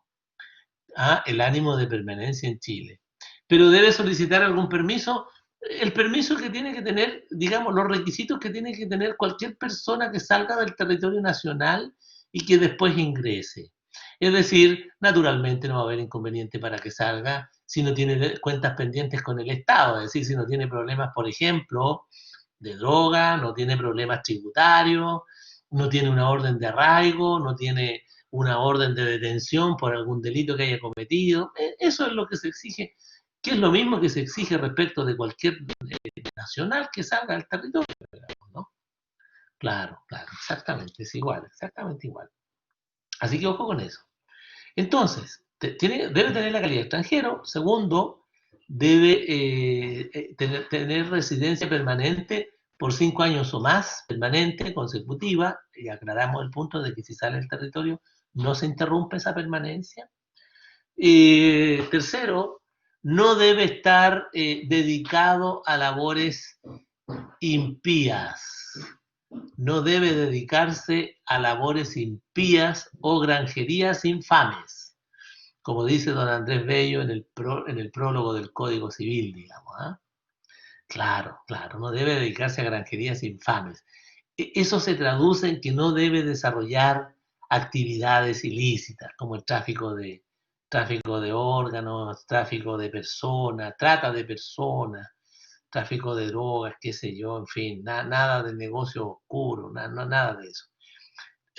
El ánimo de permanencia en Chile. Pero debe solicitar algún permiso. El permiso que tiene que tener, digamos, los requisitos que tiene que tener cualquier persona que salga del territorio nacional y que después ingrese. Es decir, naturalmente no va a haber inconveniente para que salga si no tiene cuentas pendientes con el Estado, es decir, si no tiene problemas, por ejemplo, de droga, no tiene problemas tributarios, no tiene una orden de arraigo, no tiene una orden de detención por algún delito que haya cometido. Eso es lo que se exige, que es lo mismo que se exige respecto de cualquier nacional que salga del territorio, ¿no? Claro, claro, exactamente, es igual, exactamente igual. Así que ojo con eso. Entonces, debe tener la calidad de extranjero. Segundo, debe tener residencia permanente por 5 años o más, permanente, consecutiva, y aclaramos el punto de que si sale del territorio no se interrumpe esa permanencia. Tercero, no debe estar dedicado a labores impías. No debe dedicarse a labores impías o granjerías infames, como dice don Andrés Bello en el prólogo del Código Civil, digamos. Claro, claro, no debe dedicarse a granjerías infames. Eso se traduce en que no debe desarrollar actividades ilícitas, como el tráfico de órganos, tráfico de personas, trata de personas, tráfico de drogas, qué sé yo, en fin, nada de negocio oscuro, nada de eso.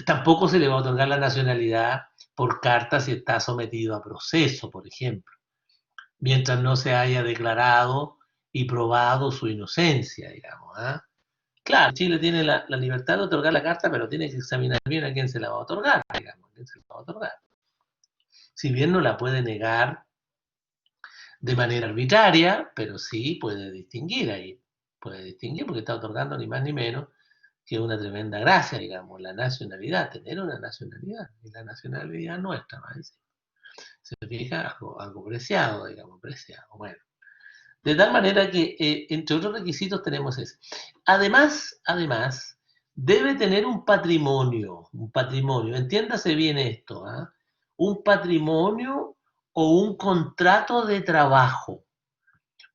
Tampoco se le va a otorgar la nacionalidad por carta si está sometido a proceso, por ejemplo, mientras no se haya declarado y probado su inocencia, digamos. Claro, Chile tiene la libertad de otorgar la carta, pero tiene que examinar bien a quién se la va a otorgar, digamos, a quién se la va a otorgar. Si bien no la puede negar de manera arbitraria, pero sí puede distinguir ahí. Puede distinguir porque está otorgando ni más ni menos que una tremenda gracia, digamos, la nacionalidad, tener una nacionalidad. Y la nacionalidad nuestra, ¿no? Se fija algo preciado, digamos, preciado. Bueno, de tal manera que, entre otros requisitos, tenemos ese. Además, debe tener un patrimonio, entiéndase bien esto, un patrimonio o un contrato de trabajo,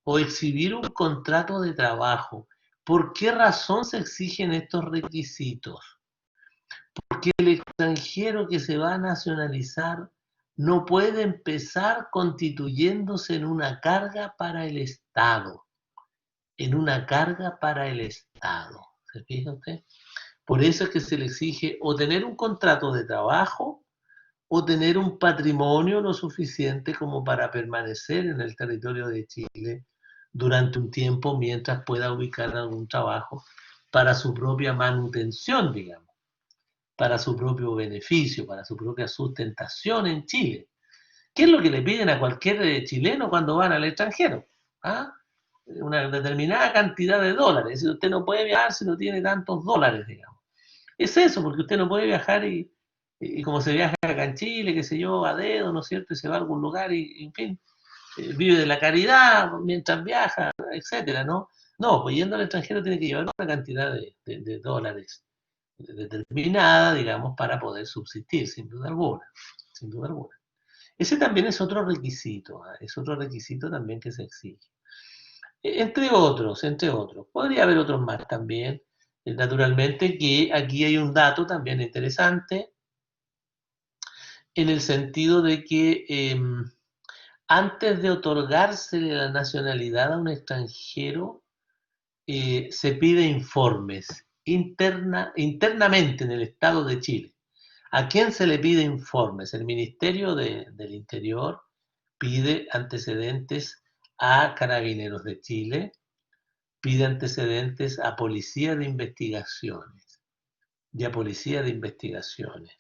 o exhibir un contrato de trabajo. ¿Por qué razón se exigen estos requisitos? Porque el extranjero que se va a nacionalizar no puede empezar constituyéndose en una carga para el Estado, en una carga para el Estado. ¿Se fija usted? Por eso es que se le exige o tener un contrato de trabajo o tener un patrimonio lo suficiente como para permanecer en el territorio de Chile durante un tiempo mientras pueda ubicar algún trabajo para su propia manutención, digamos, para su propio beneficio, para su propia sustentación en Chile. ¿Qué es lo que le piden a cualquier chileno cuando van al extranjero? ¿Ah? Una determinada cantidad de dólares. Si usted no puede viajar si no tiene tantos dólares, digamos. Es eso, porque usted no puede viajar y como se viaja acá en Chile, qué sé yo, a dedo, ¿no es cierto? Y se va a algún lugar y en fin, vive de la caridad mientras viaja, etcétera, ¿no? No, pues yendo al extranjero tiene que llevar una cantidad de dólares determinada, digamos, para poder subsistir, sin duda alguna, sin duda alguna. Ese también es otro requisito, ¿eh? Es otro requisito también que se exige. Entre otros, entre otros. Podría haber otros más también. Naturalmente que aquí hay un dato también interesante en el sentido de que antes de otorgársele la nacionalidad a un extranjero, se pide informes internamente en el Estado de Chile. ¿A quién se le pide informes? El Ministerio del Interior pide antecedentes a Carabineros de Chile, pide antecedentes a Policía de Investigaciones y a Policía de Investigaciones.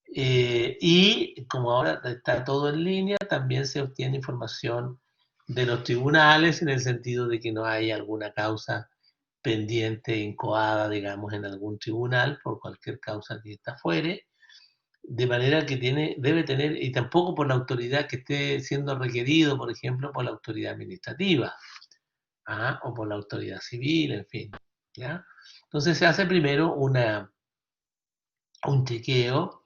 Y como ahora está todo en línea, también se obtiene información de los tribunales en el sentido de que no hay alguna causa pendiente, incoada, digamos, en algún tribunal por cualquier causa que está fuera, de manera que debe tener, y tampoco por la autoridad que esté siendo requerido, por ejemplo, por la autoridad administrativa, ¿ah? O por la autoridad civil, en fin, ¿ya? Entonces se hace primero un chequeo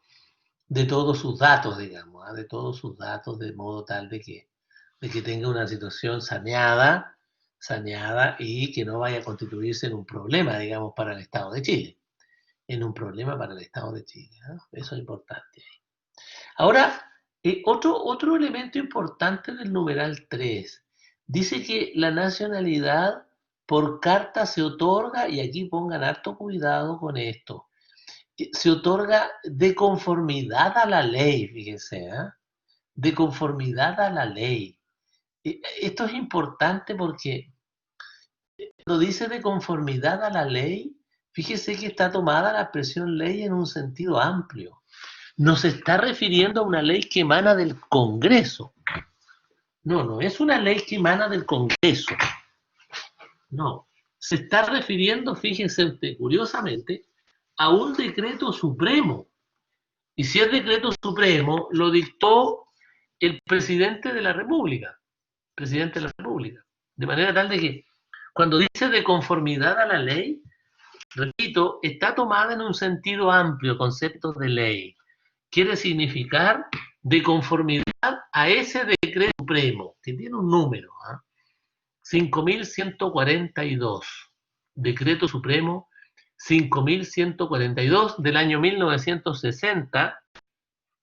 de todos sus datos, digamos, ¿ah? De todos sus datos, de modo tal de que tenga una situación saneada y que no vaya a constituirse en un problema, digamos, para el Estado de Chile. En un problema para el Estado de Chile. ¿No? Eso es importante. Ahora, otro elemento importante del numeral 3 dice que la nacionalidad por carta se otorga, y aquí pongan harto cuidado con esto, se otorga de conformidad a la ley, fíjense, ¿eh? De conformidad a la ley. Esto es importante porque cuando dice de conformidad a la ley, fíjese que está tomada la expresión ley en un sentido amplio. No se está refiriendo a una ley que emana del Congreso. No, no es una ley que emana del Congreso. No. Se está refiriendo, fíjense usted, curiosamente, a un decreto supremo. Y si es decreto supremo, lo dictó el presidente de la República. Presidente de la República. De manera tal de que cuando dice de conformidad a la ley, repito, está tomada en un sentido amplio, concepto de ley. Quiere significar de conformidad a ese decreto supremo, que tiene un número, ¿eh? 5.142, decreto supremo 5.142 del año 1960,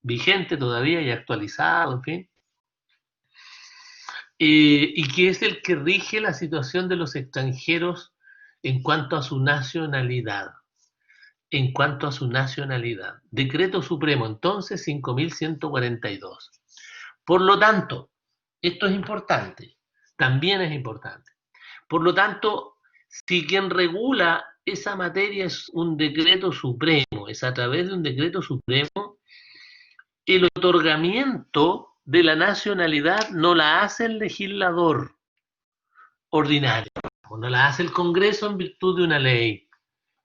vigente todavía y actualizado, en fin, y que es el que rige la situación de los extranjeros en cuanto a su nacionalidad. En cuanto a su nacionalidad. Decreto Supremo, entonces, 5.142. Por lo tanto, esto es importante, también es importante. Por lo tanto, si quien regula esa materia es un decreto supremo, es a través de un decreto supremo, el otorgamiento de la nacionalidad no la hace el legislador ordinario, no la hace el Congreso en virtud de una ley,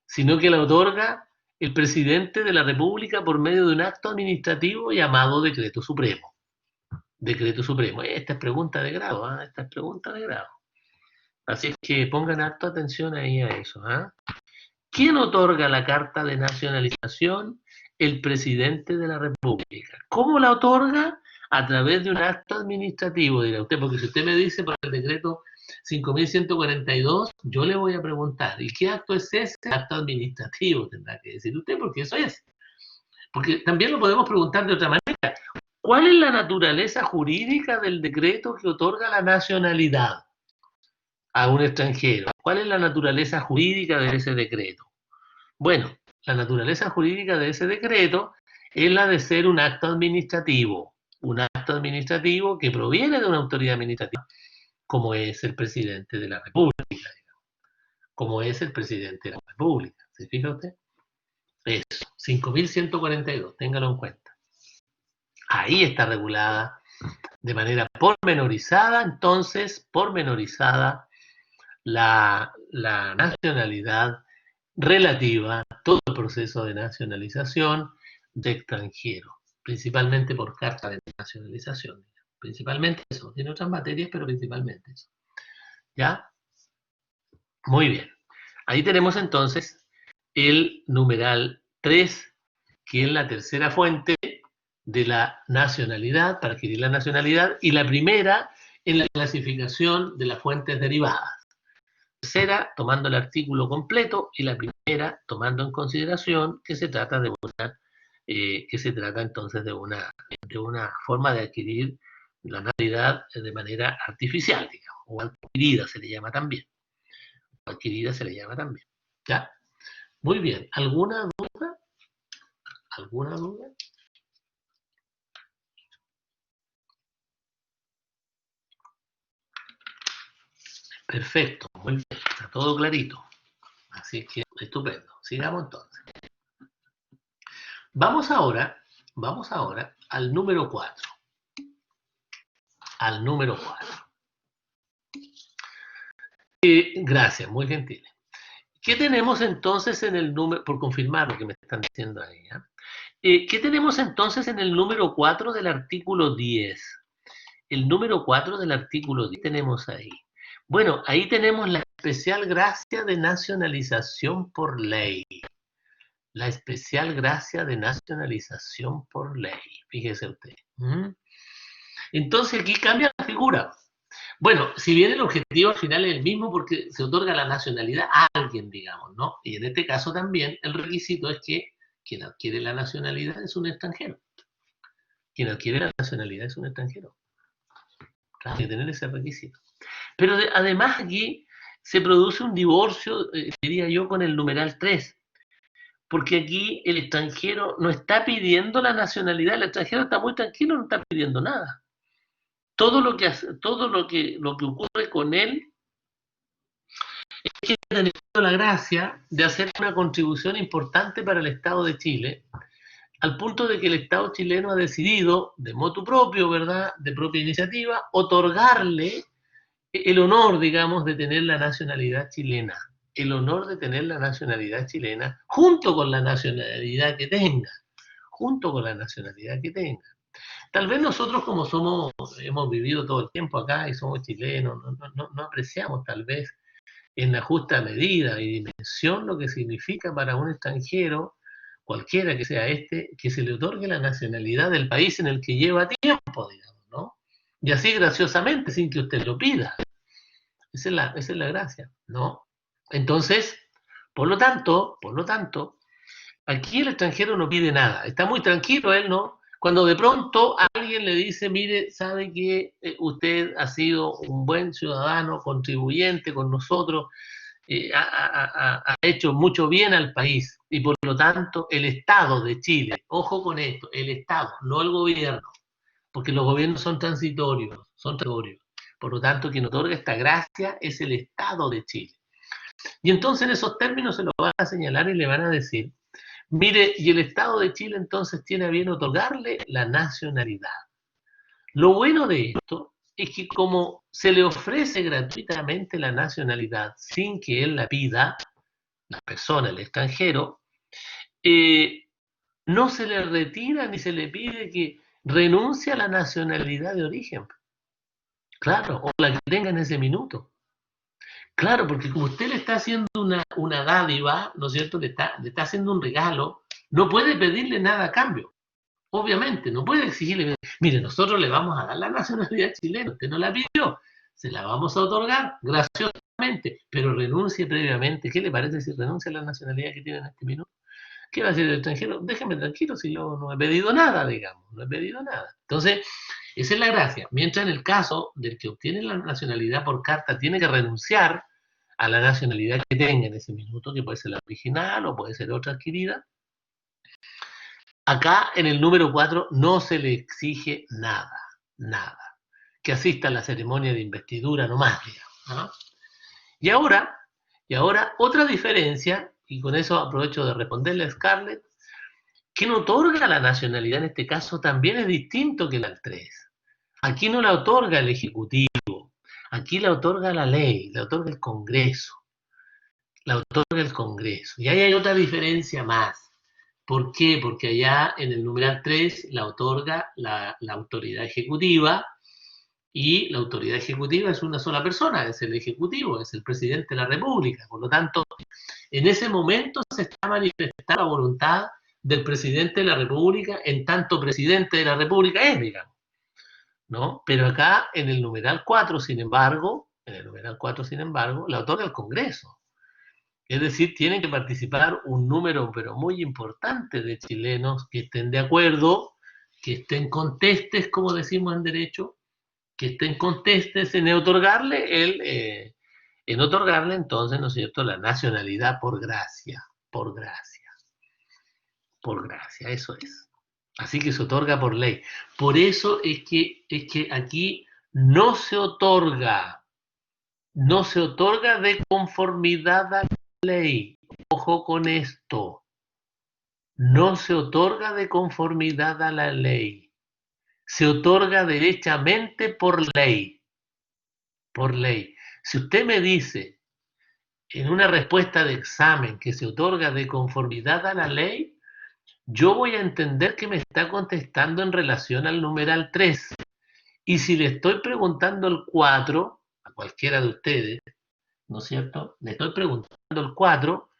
sino que la otorga el presidente de la República por medio de un acto administrativo llamado Decreto Supremo. Decreto Supremo. Esta es pregunta de grado, ¿eh? Esta es pregunta de grado. Así es que pongan harta atención ahí a eso. ¿Eh? ¿Quién otorga la carta de nacionalización? El presidente de la República. ¿Cómo la otorga? A través de un acto administrativo, dirá usted, porque si usted me dice por el decreto 5.142, yo le voy a preguntar, ¿y qué acto es ese? Acto administrativo tendrá que decir usted, porque eso es. Porque también lo podemos preguntar de otra manera. ¿Cuál es la naturaleza jurídica del decreto que otorga la nacionalidad a un extranjero? ¿Cuál es la naturaleza jurídica de ese decreto? Bueno, la naturaleza jurídica de ese decreto es la de ser un acto administrativo que proviene de una autoridad administrativa, como es el presidente de la República, como es el presidente de la República. ¿Se fija usted? Eso, 5.142, téngalo en cuenta. Ahí está regulada de manera pormenorizada, entonces, pormenorizada la nacionalidad relativa a todo el proceso de nacionalización de extranjeros, principalmente por carta de nacionalización. Principalmente eso, tiene otras materias, pero principalmente eso. ¿Ya? Muy bien. Ahí tenemos entonces el numeral 3, que es la tercera fuente de la nacionalidad, para adquirir la nacionalidad, y la primera en la clasificación de las fuentes derivadas. Tercera, tomando el artículo completo, y la primera, tomando en consideración que se trata de entonces de una forma de adquirir la nacionalidad de manera artificial, digamos, o adquirida se le llama también. Adquirida se le llama también. ¿Ya? Muy bien. ¿Alguna duda? ¿Alguna duda? Perfecto, muy bien, está todo clarito. Así que estupendo. Sigamos entonces. Vamos ahora al número 4. Al número 4. Gracias, muy gentil. ¿Qué tenemos entonces en el número, por confirmar lo que me están diciendo ahí? ¿Qué tenemos entonces en el número 4 del artículo 10? El número 4 del artículo 10 tenemos ahí. Bueno, ahí tenemos la especial gracia de nacionalización por ley. La especial gracia de nacionalización por ley. Fíjese usted. Entonces aquí cambia la figura. Bueno, si bien el objetivo al final es el mismo porque se otorga la nacionalidad a alguien, digamos, ¿no? Y en este caso también el requisito es que quien adquiere la nacionalidad es un extranjero. Quien adquiere la nacionalidad es un extranjero. Claro, hay que tener ese requisito. Pero además aquí se produce un divorcio, diría yo, con el numeral 3. Porque aquí el extranjero no está pidiendo la nacionalidad, el extranjero está muy tranquilo, no está pidiendo nada. Todo lo que ocurre con él es que ha tenido la gracia de hacer una contribución importante para el Estado de Chile, al punto de que el Estado chileno ha decidido, de motu propio, ¿verdad?, de propia iniciativa, otorgarle el honor, digamos, de tener la nacionalidad chilena. El honor de tener la nacionalidad chilena junto con la nacionalidad que tenga. Junto con la nacionalidad que tenga. Tal vez nosotros como hemos vivido todo el tiempo acá y somos chilenos, no apreciamos tal vez en la justa medida y dimensión lo que significa para un extranjero, cualquiera que sea que se le otorgue la nacionalidad del país en el que lleva tiempo, digamos, ¿no? Y así graciosamente, sin que usted lo pida. Esa es la gracia, ¿no? Entonces, por lo tanto, aquí el extranjero no pide nada, está muy tranquilo él, ¿no? Cuando de pronto alguien le dice, mire, sabe que usted ha sido un buen ciudadano, contribuyente con nosotros, ha hecho mucho bien al país y por lo tanto el Estado de Chile, ojo con esto, el Estado, no el gobierno, porque los gobiernos son transitorios, por lo tanto quien otorga esta gracia es el Estado de Chile. Y entonces en esos términos se lo van a señalar y le van a decir, mire, y el Estado de Chile entonces tiene a bien otorgarle la nacionalidad. Lo bueno de esto es que como se le ofrece gratuitamente la nacionalidad sin que él la pida, la persona, el extranjero, no se le retira ni se le pide que renuncie a la nacionalidad de origen. Claro, o la que tenga en ese minuto. Claro, porque como usted le está haciendo una dádiva, ¿no es cierto? Le está haciendo un regalo, no puede pedirle nada a cambio. Obviamente, no puede exigirle, mire, nosotros le vamos a dar la nacionalidad chilena, usted no la pidió, se la vamos a otorgar graciosamente, pero renuncie previamente. ¿Qué le parece si renuncia a la nacionalidad que tiene en este minuto? ¿Qué va a decir el extranjero? Déjeme tranquilo si yo no he pedido nada, digamos, no he pedido nada. Entonces, esa es la gracia. Mientras en el caso del que obtiene la nacionalidad por carta, tiene que renunciar a la nacionalidad que tenga en ese minuto, que puede ser la original o puede ser otra adquirida. Acá en el número 4 no se le exige nada, nada. Que asista a la ceremonia de investidura nomás, digamos, ¿no? Y ahora, otra diferencia, y con eso aprovecho de responderle a Scarlett, ¿Quién otorga la nacionalidad en este caso también es distinto que la 3? Aquí no la otorga el Ejecutivo, aquí la otorga la ley, la otorga el Congreso, la otorga el Congreso. Y ahí hay otra diferencia más. ¿Por qué? Porque allá en el numeral 3 la otorga la autoridad ejecutiva, y la autoridad ejecutiva es una sola persona, es el Ejecutivo, es el presidente de la República. Por lo tanto, en ese momento se está manifestando la voluntad del presidente de la República, en tanto presidente de la República es, digamos, ¿no? Pero acá en el numeral 4, sin embargo, la otorga el Congreso. Es decir, tienen que participar un número, pero muy importante, de chilenos que estén de acuerdo, que estén contestes, como decimos en derecho, que estén contestes en otorgarle entonces, ¿no es cierto?, la nacionalidad por gracia, por gracia, por gracia, eso es. Así que se otorga por ley. Por eso es que aquí no se otorga de conformidad a la ley. Ojo con esto. No se otorga de conformidad a la ley. Se otorga derechamente por ley. Por ley. Si usted me dice en una respuesta de examen que se otorga de conformidad a la ley, yo voy a entender que me está contestando en relación al numeral 3. Y si le estoy preguntando el 4, a cualquiera de ustedes, ¿no es cierto? Le estoy preguntando el 4,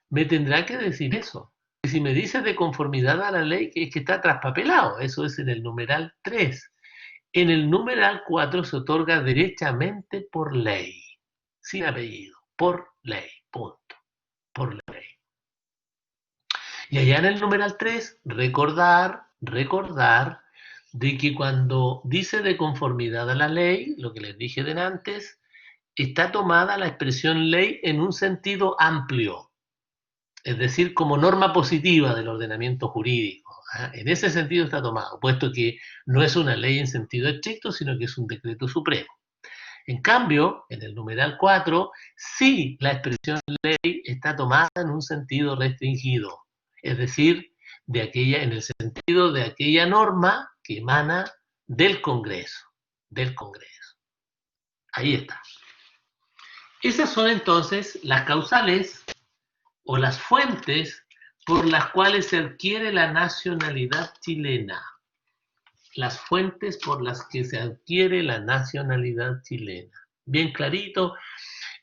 me tendrá que decir eso. Y si me dice de conformidad a la ley, es que está traspapelado. Eso es en el numeral 3. En el numeral 4 se otorga derechamente por ley, sin apellido, por ley, punto, por ley. Y allá en el numeral 3, recordar de que cuando dice de conformidad a la ley, lo que les dije de antes, está tomada la expresión ley en un sentido amplio, es decir, como norma positiva del ordenamiento jurídico. En ese sentido está tomado, puesto que no es una ley en sentido estricto, sino que es un decreto supremo. En cambio, en el numeral 4, sí la expresión ley está tomada en un sentido restringido, es decir, en el sentido de aquella norma que emana del Congreso, Ahí está. Esas son entonces las causales o las fuentes por las cuales se adquiere la nacionalidad chilena. Las fuentes por las que se adquiere la nacionalidad chilena. Bien clarito.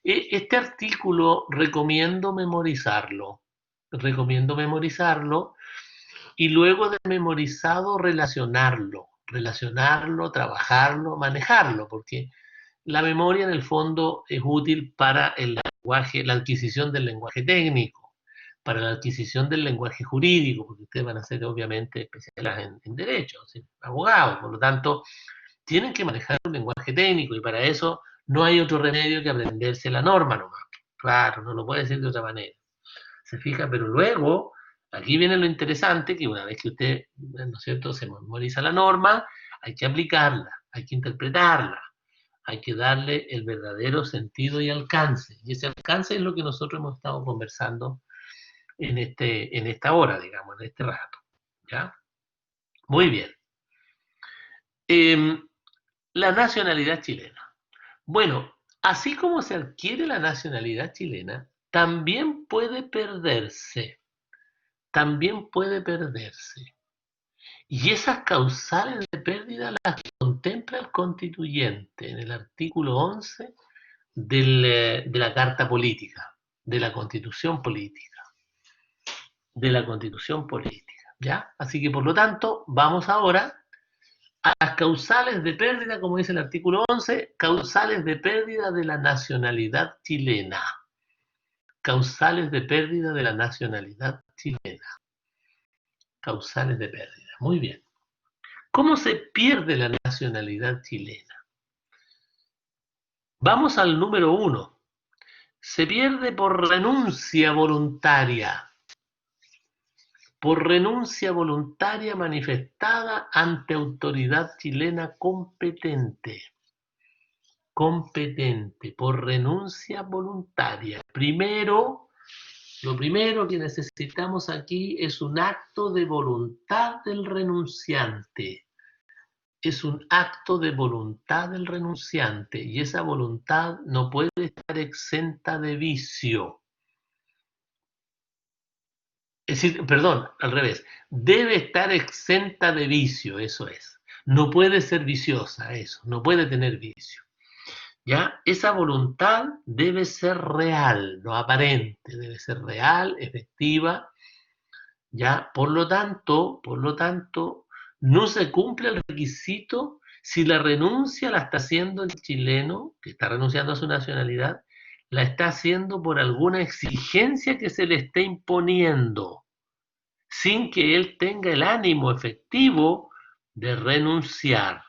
Este artículo recomiendo memorizarlo y luego de memorizado relacionarlo, trabajarlo, manejarlo, porque la memoria en el fondo es útil para el lenguaje, la adquisición del lenguaje técnico, para la adquisición del lenguaje jurídico, porque ustedes van a ser obviamente especialistas en derecho, ¿sí? Abogados, por lo tanto, tienen que manejar un lenguaje técnico y para eso no hay otro remedio que aprenderse la norma nomás. Claro, no lo puede decir de otra manera. Se fija, pero luego, aquí viene lo interesante, que una vez que usted, ¿no es cierto?, se memoriza la norma, hay que aplicarla, hay que interpretarla, hay que darle el verdadero sentido y alcance. Y ese alcance es lo que nosotros hemos estado conversando en esta hora, digamos, en este rato. ¿Ya? Muy bien. La nacionalidad chilena. Bueno, así como se adquiere la nacionalidad chilena, también puede perderse. También puede perderse. Y esas causales de pérdida las contempla el constituyente en el artículo 11 de la Carta Política, de la Constitución Política, ¿ya? Así que, por lo tanto, vamos ahora a las causales de pérdida, como dice el artículo 11, causales de pérdida de la nacionalidad chilena. Causales de pérdida de la nacionalidad chilena. Causales de pérdida. Muy bien. ¿Cómo se pierde la nacionalidad chilena? Vamos al número 1. Se pierde por renuncia voluntaria. Por renuncia voluntaria manifestada ante autoridad chilena competente. Competente, por renuncia voluntaria. Primero, Lo primero que necesitamos aquí es un acto de voluntad del renunciante. Es un acto de voluntad del renunciante y esa voluntad no puede estar exenta de vicio. Es decir, perdón, al revés, debe estar exenta de vicio, eso es. No puede ser viciosa, eso, no puede tener vicio. ¿Ya? Esa voluntad debe ser real, no aparente, debe ser real, efectiva, ¿ya? Por lo tanto, no se cumple el requisito si la renuncia la está haciendo el chileno, que está renunciando a su nacionalidad, la está haciendo por alguna exigencia que se le esté imponiendo, sin que él tenga el ánimo efectivo de renunciar,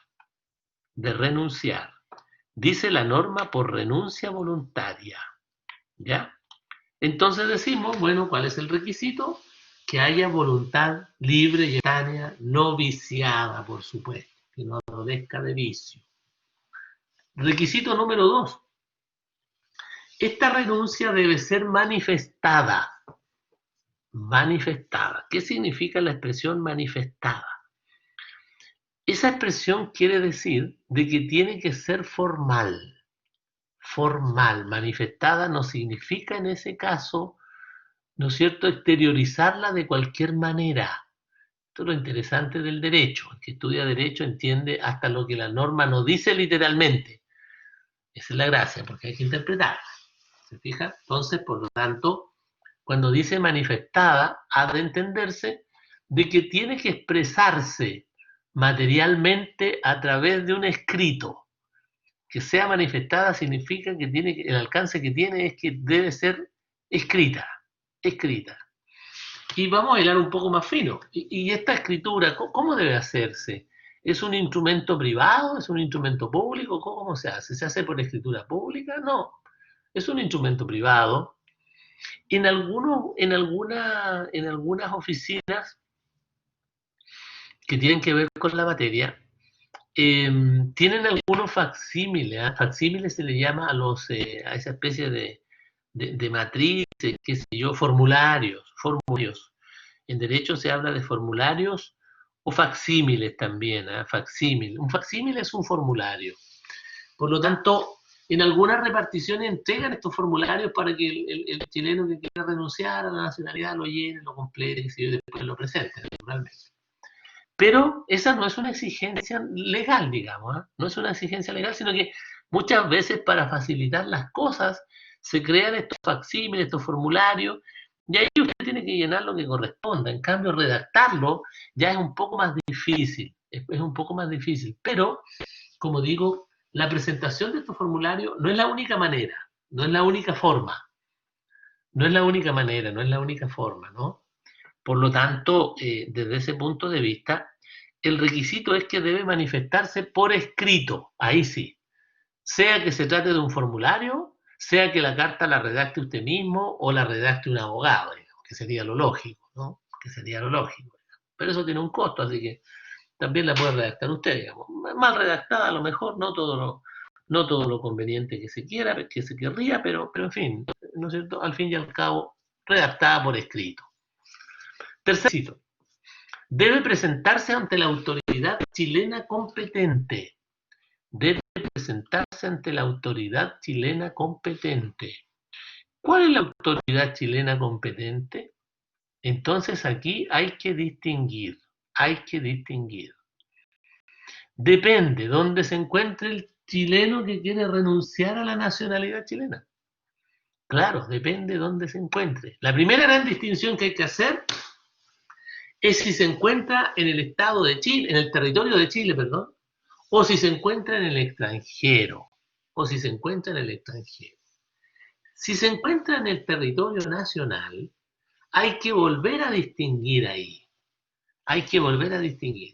de renunciar. Dice la norma por renuncia voluntaria, ¿ya? Entonces decimos, bueno, ¿cuál es el requisito? Que haya voluntad libre y espontánea, no viciada, por supuesto, que no adolezca de vicio. Requisito número 2. Esta renuncia debe ser manifestada. Manifestada. ¿Qué significa la expresión manifestada? Esa expresión quiere decir de que tiene que ser formal. Formal. Manifestada no significa en ese caso, ¿no es cierto?, exteriorizarla de cualquier manera. Esto es lo interesante del derecho. El que estudia derecho entiende hasta lo que la norma no dice literalmente. Esa es la gracia, porque hay que interpretarla. ¿Se fija? Entonces, por lo tanto, cuando dice manifestada, ha de entenderse de que tiene que expresarse materialmente a través de un escrito. Que sea manifestada significa que el alcance que tiene es que debe ser escrita. Escrita. Y vamos a hilar un poco más fino. Y esta escritura, ¿cómo debe hacerse? ¿Es un instrumento privado? ¿Es un instrumento público? ¿Cómo se hace? ¿Se hace por escritura pública? No. Es un instrumento privado. En algunas oficinas que tienen que ver con la materia, tienen algunos facsímiles. ¿eh? Facsímiles se le llama a esa especie de matrices, qué sé yo, formularios. En derecho se habla de formularios o facsímiles también. Facsímil. Un facsímil es un formulario. Por lo tanto, en algunas reparticiones entregan estos formularios para que el chileno que quiera renunciar a la nacionalidad lo llene, lo complete, y después lo presente, naturalmente. Pero esa no es una exigencia legal, digamos. No es una exigencia legal, sino que muchas veces para facilitar las cosas se crean estos facsímiles, estos formularios, y ahí usted tiene que llenar lo que corresponda. En cambio, redactarlo ya es un poco más difícil. Es un poco más difícil. Pero, como digo, la presentación de estos formularios no es la única manera, no es la única forma. No es la única manera, no es la única forma, ¿no? Por lo tanto, desde ese punto de vista, el requisito es que debe manifestarse por escrito, ahí sí. Sea que se trate de un formulario, sea que la carta la redacte usted mismo o la redacte un abogado, digamos, que sería lo lógico, ¿no? Que sería lo lógico. Pero eso tiene un costo, así que también la puede redactar usted, digamos. Mal redactada a lo mejor, no todo lo conveniente que se quiera, que se querría, pero en fin, ¿no es cierto? Al fin y al cabo, redactada por escrito. Tercer, debe presentarse ante la autoridad chilena competente. Debe presentarse ante la autoridad chilena competente. ¿Cuál es la autoridad chilena competente? Entonces aquí hay que distinguir. Depende dónde se encuentre el chileno que quiere renunciar a la nacionalidad chilena. Claro, depende dónde se encuentre. La primera gran distinción que hay que hacer es si se encuentra en el estado de Chile, en el territorio de Chile, perdón, o si se encuentra en el extranjero, Si se encuentra en el territorio nacional, hay que volver a distinguir ahí.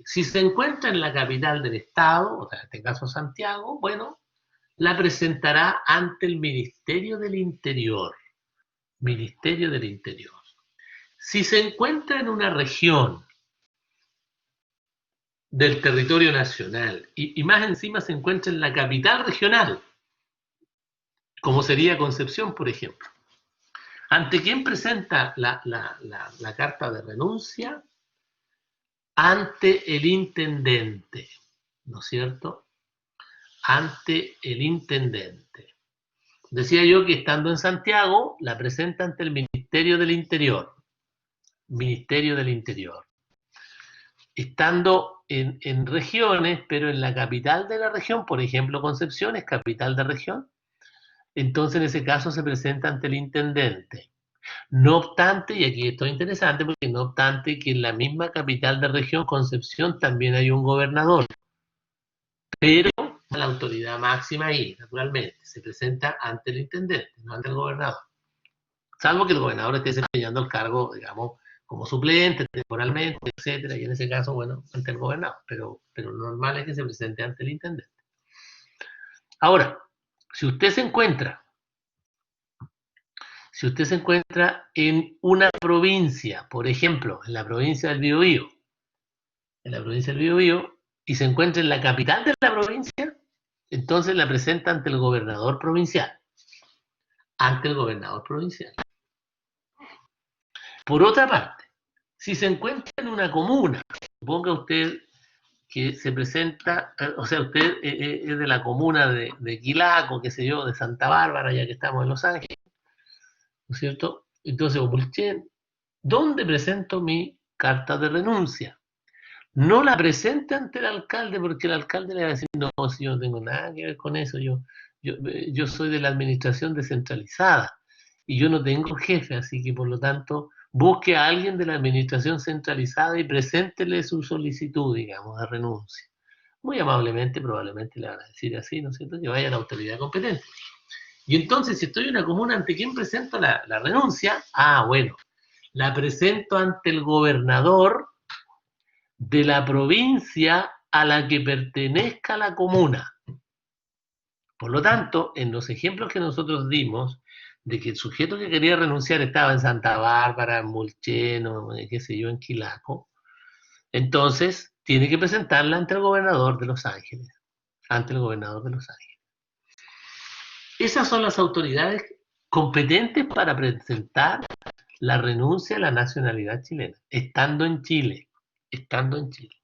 Si se encuentra en la capital del estado, o sea, en este caso Santiago, bueno, la presentará ante el Ministerio del Interior. Si se encuentra en una región del territorio nacional y más encima se encuentra en la capital regional, como sería Concepción, por ejemplo, ¿Ante quién presenta la carta de renuncia? Ante el intendente, ¿no es cierto? Ante el intendente. Decía yo que estando en Santiago, la presenta ante el Ministerio del Interior. Ministerio del Interior. Estando en regiones, pero en la capital de la región, por ejemplo, Concepción es capital de región, entonces en ese caso se presenta ante el intendente. No obstante, y aquí esto es interesante, porque no obstante que en la misma capital de región, Concepción, también hay un gobernador, pero la autoridad máxima ahí, naturalmente, se presenta ante el intendente, no ante el gobernador. Salvo que el gobernador esté desempeñando el cargo, digamos, como suplente, temporalmente, etcétera, y en ese caso, bueno, ante el gobernador, pero lo normal es que se presente ante el intendente. Ahora, si usted se encuentra en una provincia, por ejemplo, en la provincia del Biobío, y se encuentra en la capital de la provincia, entonces la presenta ante el gobernador provincial. Ante el gobernador provincial. Por otra parte, si se encuentra en una comuna, suponga usted que se presenta, o sea, usted es de la comuna de Quilaco, qué sé yo, de Santa Bárbara, ya que estamos en Los Ángeles, ¿no es cierto? Entonces, ¿dónde presento mi carta de renuncia? No la presente ante el alcalde, porque el alcalde le va a decir, no, si yo no tengo nada que ver con eso, yo soy de la administración descentralizada y yo no tengo jefe, así que por lo tanto busque a alguien de la administración centralizada y preséntele su solicitud, digamos, de renuncia. Muy amablemente probablemente le van a decir así, ¿no es cierto?, que vaya a la autoridad competente. Y entonces, si estoy en una comuna, ¿ante quién presento la renuncia? Ah, bueno, la presento ante el gobernador de la provincia a la que pertenezca la comuna. Por lo tanto, en los ejemplos que nosotros dimos, de que el sujeto que quería renunciar estaba en Santa Bárbara, en Mulcheno, qué sé yo, en Quilaco, entonces tiene que presentarla ante el gobernador de Los Ángeles. Ante el gobernador de Los Ángeles. Esas son las autoridades competentes para presentar la renuncia a la nacionalidad chilena, estando en Chile. Estando en Chile.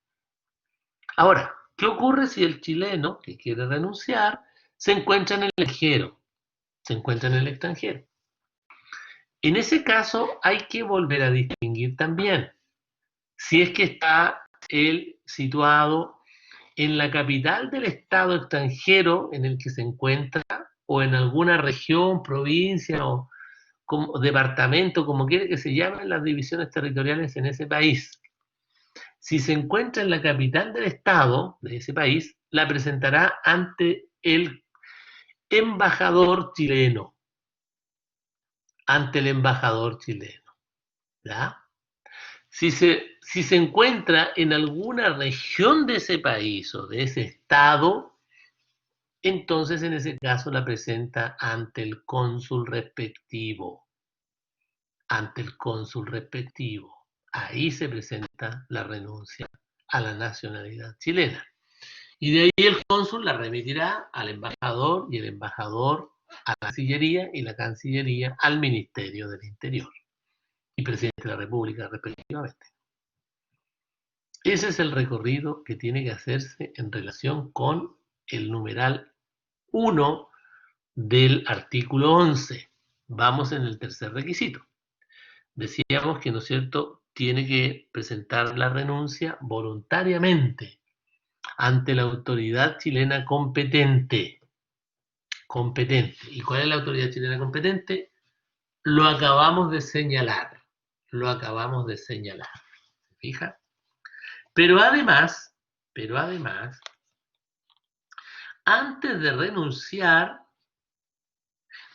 Ahora, ¿qué ocurre si el chileno que quiere renunciar se encuentra en el extranjero? Se encuentra en el extranjero. En ese caso hay que volver a distinguir también si es que está él situado en la capital del estado extranjero en el que se encuentra o en alguna región, provincia o como departamento, como quiere que se llamen las divisiones territoriales en ese país. Si se encuentra en la capital del estado de ese país, la presentará ante el embajador chileno. Ante el embajador chileno. ¿Ya? Si se encuentra en alguna región de ese país o de ese estado, entonces en ese caso la presenta ante el cónsul respectivo. Ante el cónsul respectivo. Ahí se presenta la renuncia a la nacionalidad chilena. Y de ahí el cónsul la remitirá al embajador y el embajador a la Cancillería y la Cancillería al Ministerio del Interior y presidente de la República respectivamente. Ese es el recorrido que tiene que hacerse en relación con el numeral 1 del artículo 11. Vamos en el tercer requisito. Decíamos que, ¿no es cierto?, tiene que presentar la renuncia voluntariamente ante la autoridad chilena competente. Competente. ¿Y cuál es la autoridad chilena competente? Lo acabamos de señalar. Lo acabamos de señalar. ¿Se fija? Pero además, antes de renunciar,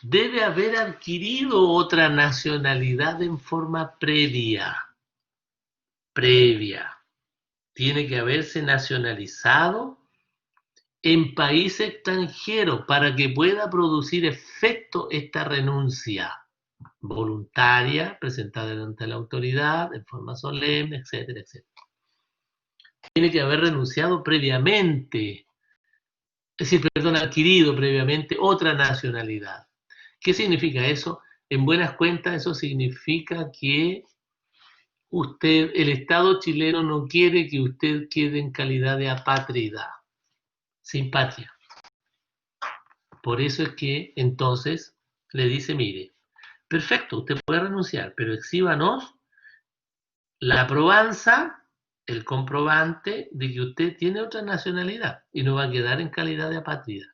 debe haber adquirido otra nacionalidad en forma previa. Tiene que haberse nacionalizado en país extranjero para que pueda producir efecto esta renuncia voluntaria, presentada ante la autoridad, en forma solemne, etcétera, etcétera. Tiene que haber renunciado previamente, es decir, adquirido previamente otra nacionalidad. ¿Qué significa eso? en buenas cuentas eso significa que el Estado chileno no quiere que usted quede en calidad de apátrida, sin patria. Por eso es que entonces le dice, mire, perfecto, usted puede renunciar, pero exhíbanos la probanza, el comprobante de que usted tiene otra nacionalidad y no va a quedar en calidad de apátrida.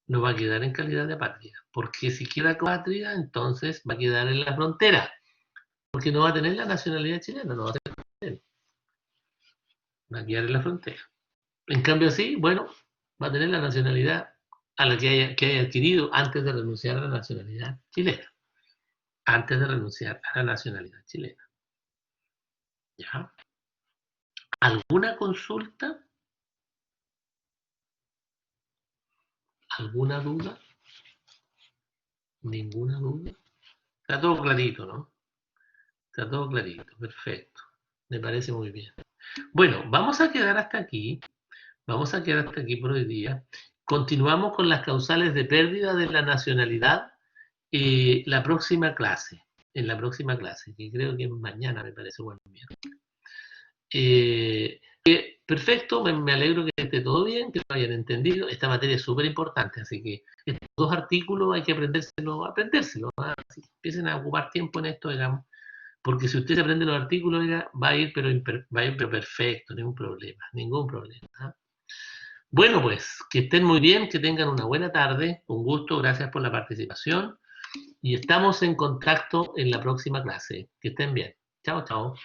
No va a quedar en calidad de apátrida, porque si queda apátrida, entonces va a quedar en la frontera, porque no va a tener la nacionalidad chilena, no va a ser, va a quedar en la frontera. En cambio, sí, bueno, va a tener la nacionalidad a la que haya adquirido antes de renunciar a la nacionalidad chilena. Antes de renunciar a la nacionalidad chilena. ¿Ya? ¿Alguna consulta? ¿Alguna duda? ¿Ninguna duda? Está todo clarito, ¿no? Está todo clarito, perfecto. Me parece muy bien. Bueno, vamos a quedar hasta aquí. Vamos a quedar hasta aquí por hoy día. Continuamos con las causales de pérdida de la nacionalidad la próxima clase. En la próxima clase, que creo que mañana me parece bueno. Perfecto, me alegro que esté todo bien, que lo hayan entendido. Esta materia es súper importante, así que estos dos artículos hay que aprendérselo, así, empiecen a ocupar tiempo en esto, digamos, porque si usted se aprende los artículos, oiga, va a ir pero perfecto, ningún problema, ningún problema. ¿Ah? Bueno, pues, que estén muy bien, que tengan una buena tarde, un gusto, gracias por la participación, y estamos en contacto en la próxima clase. Que estén bien. Chao, chao.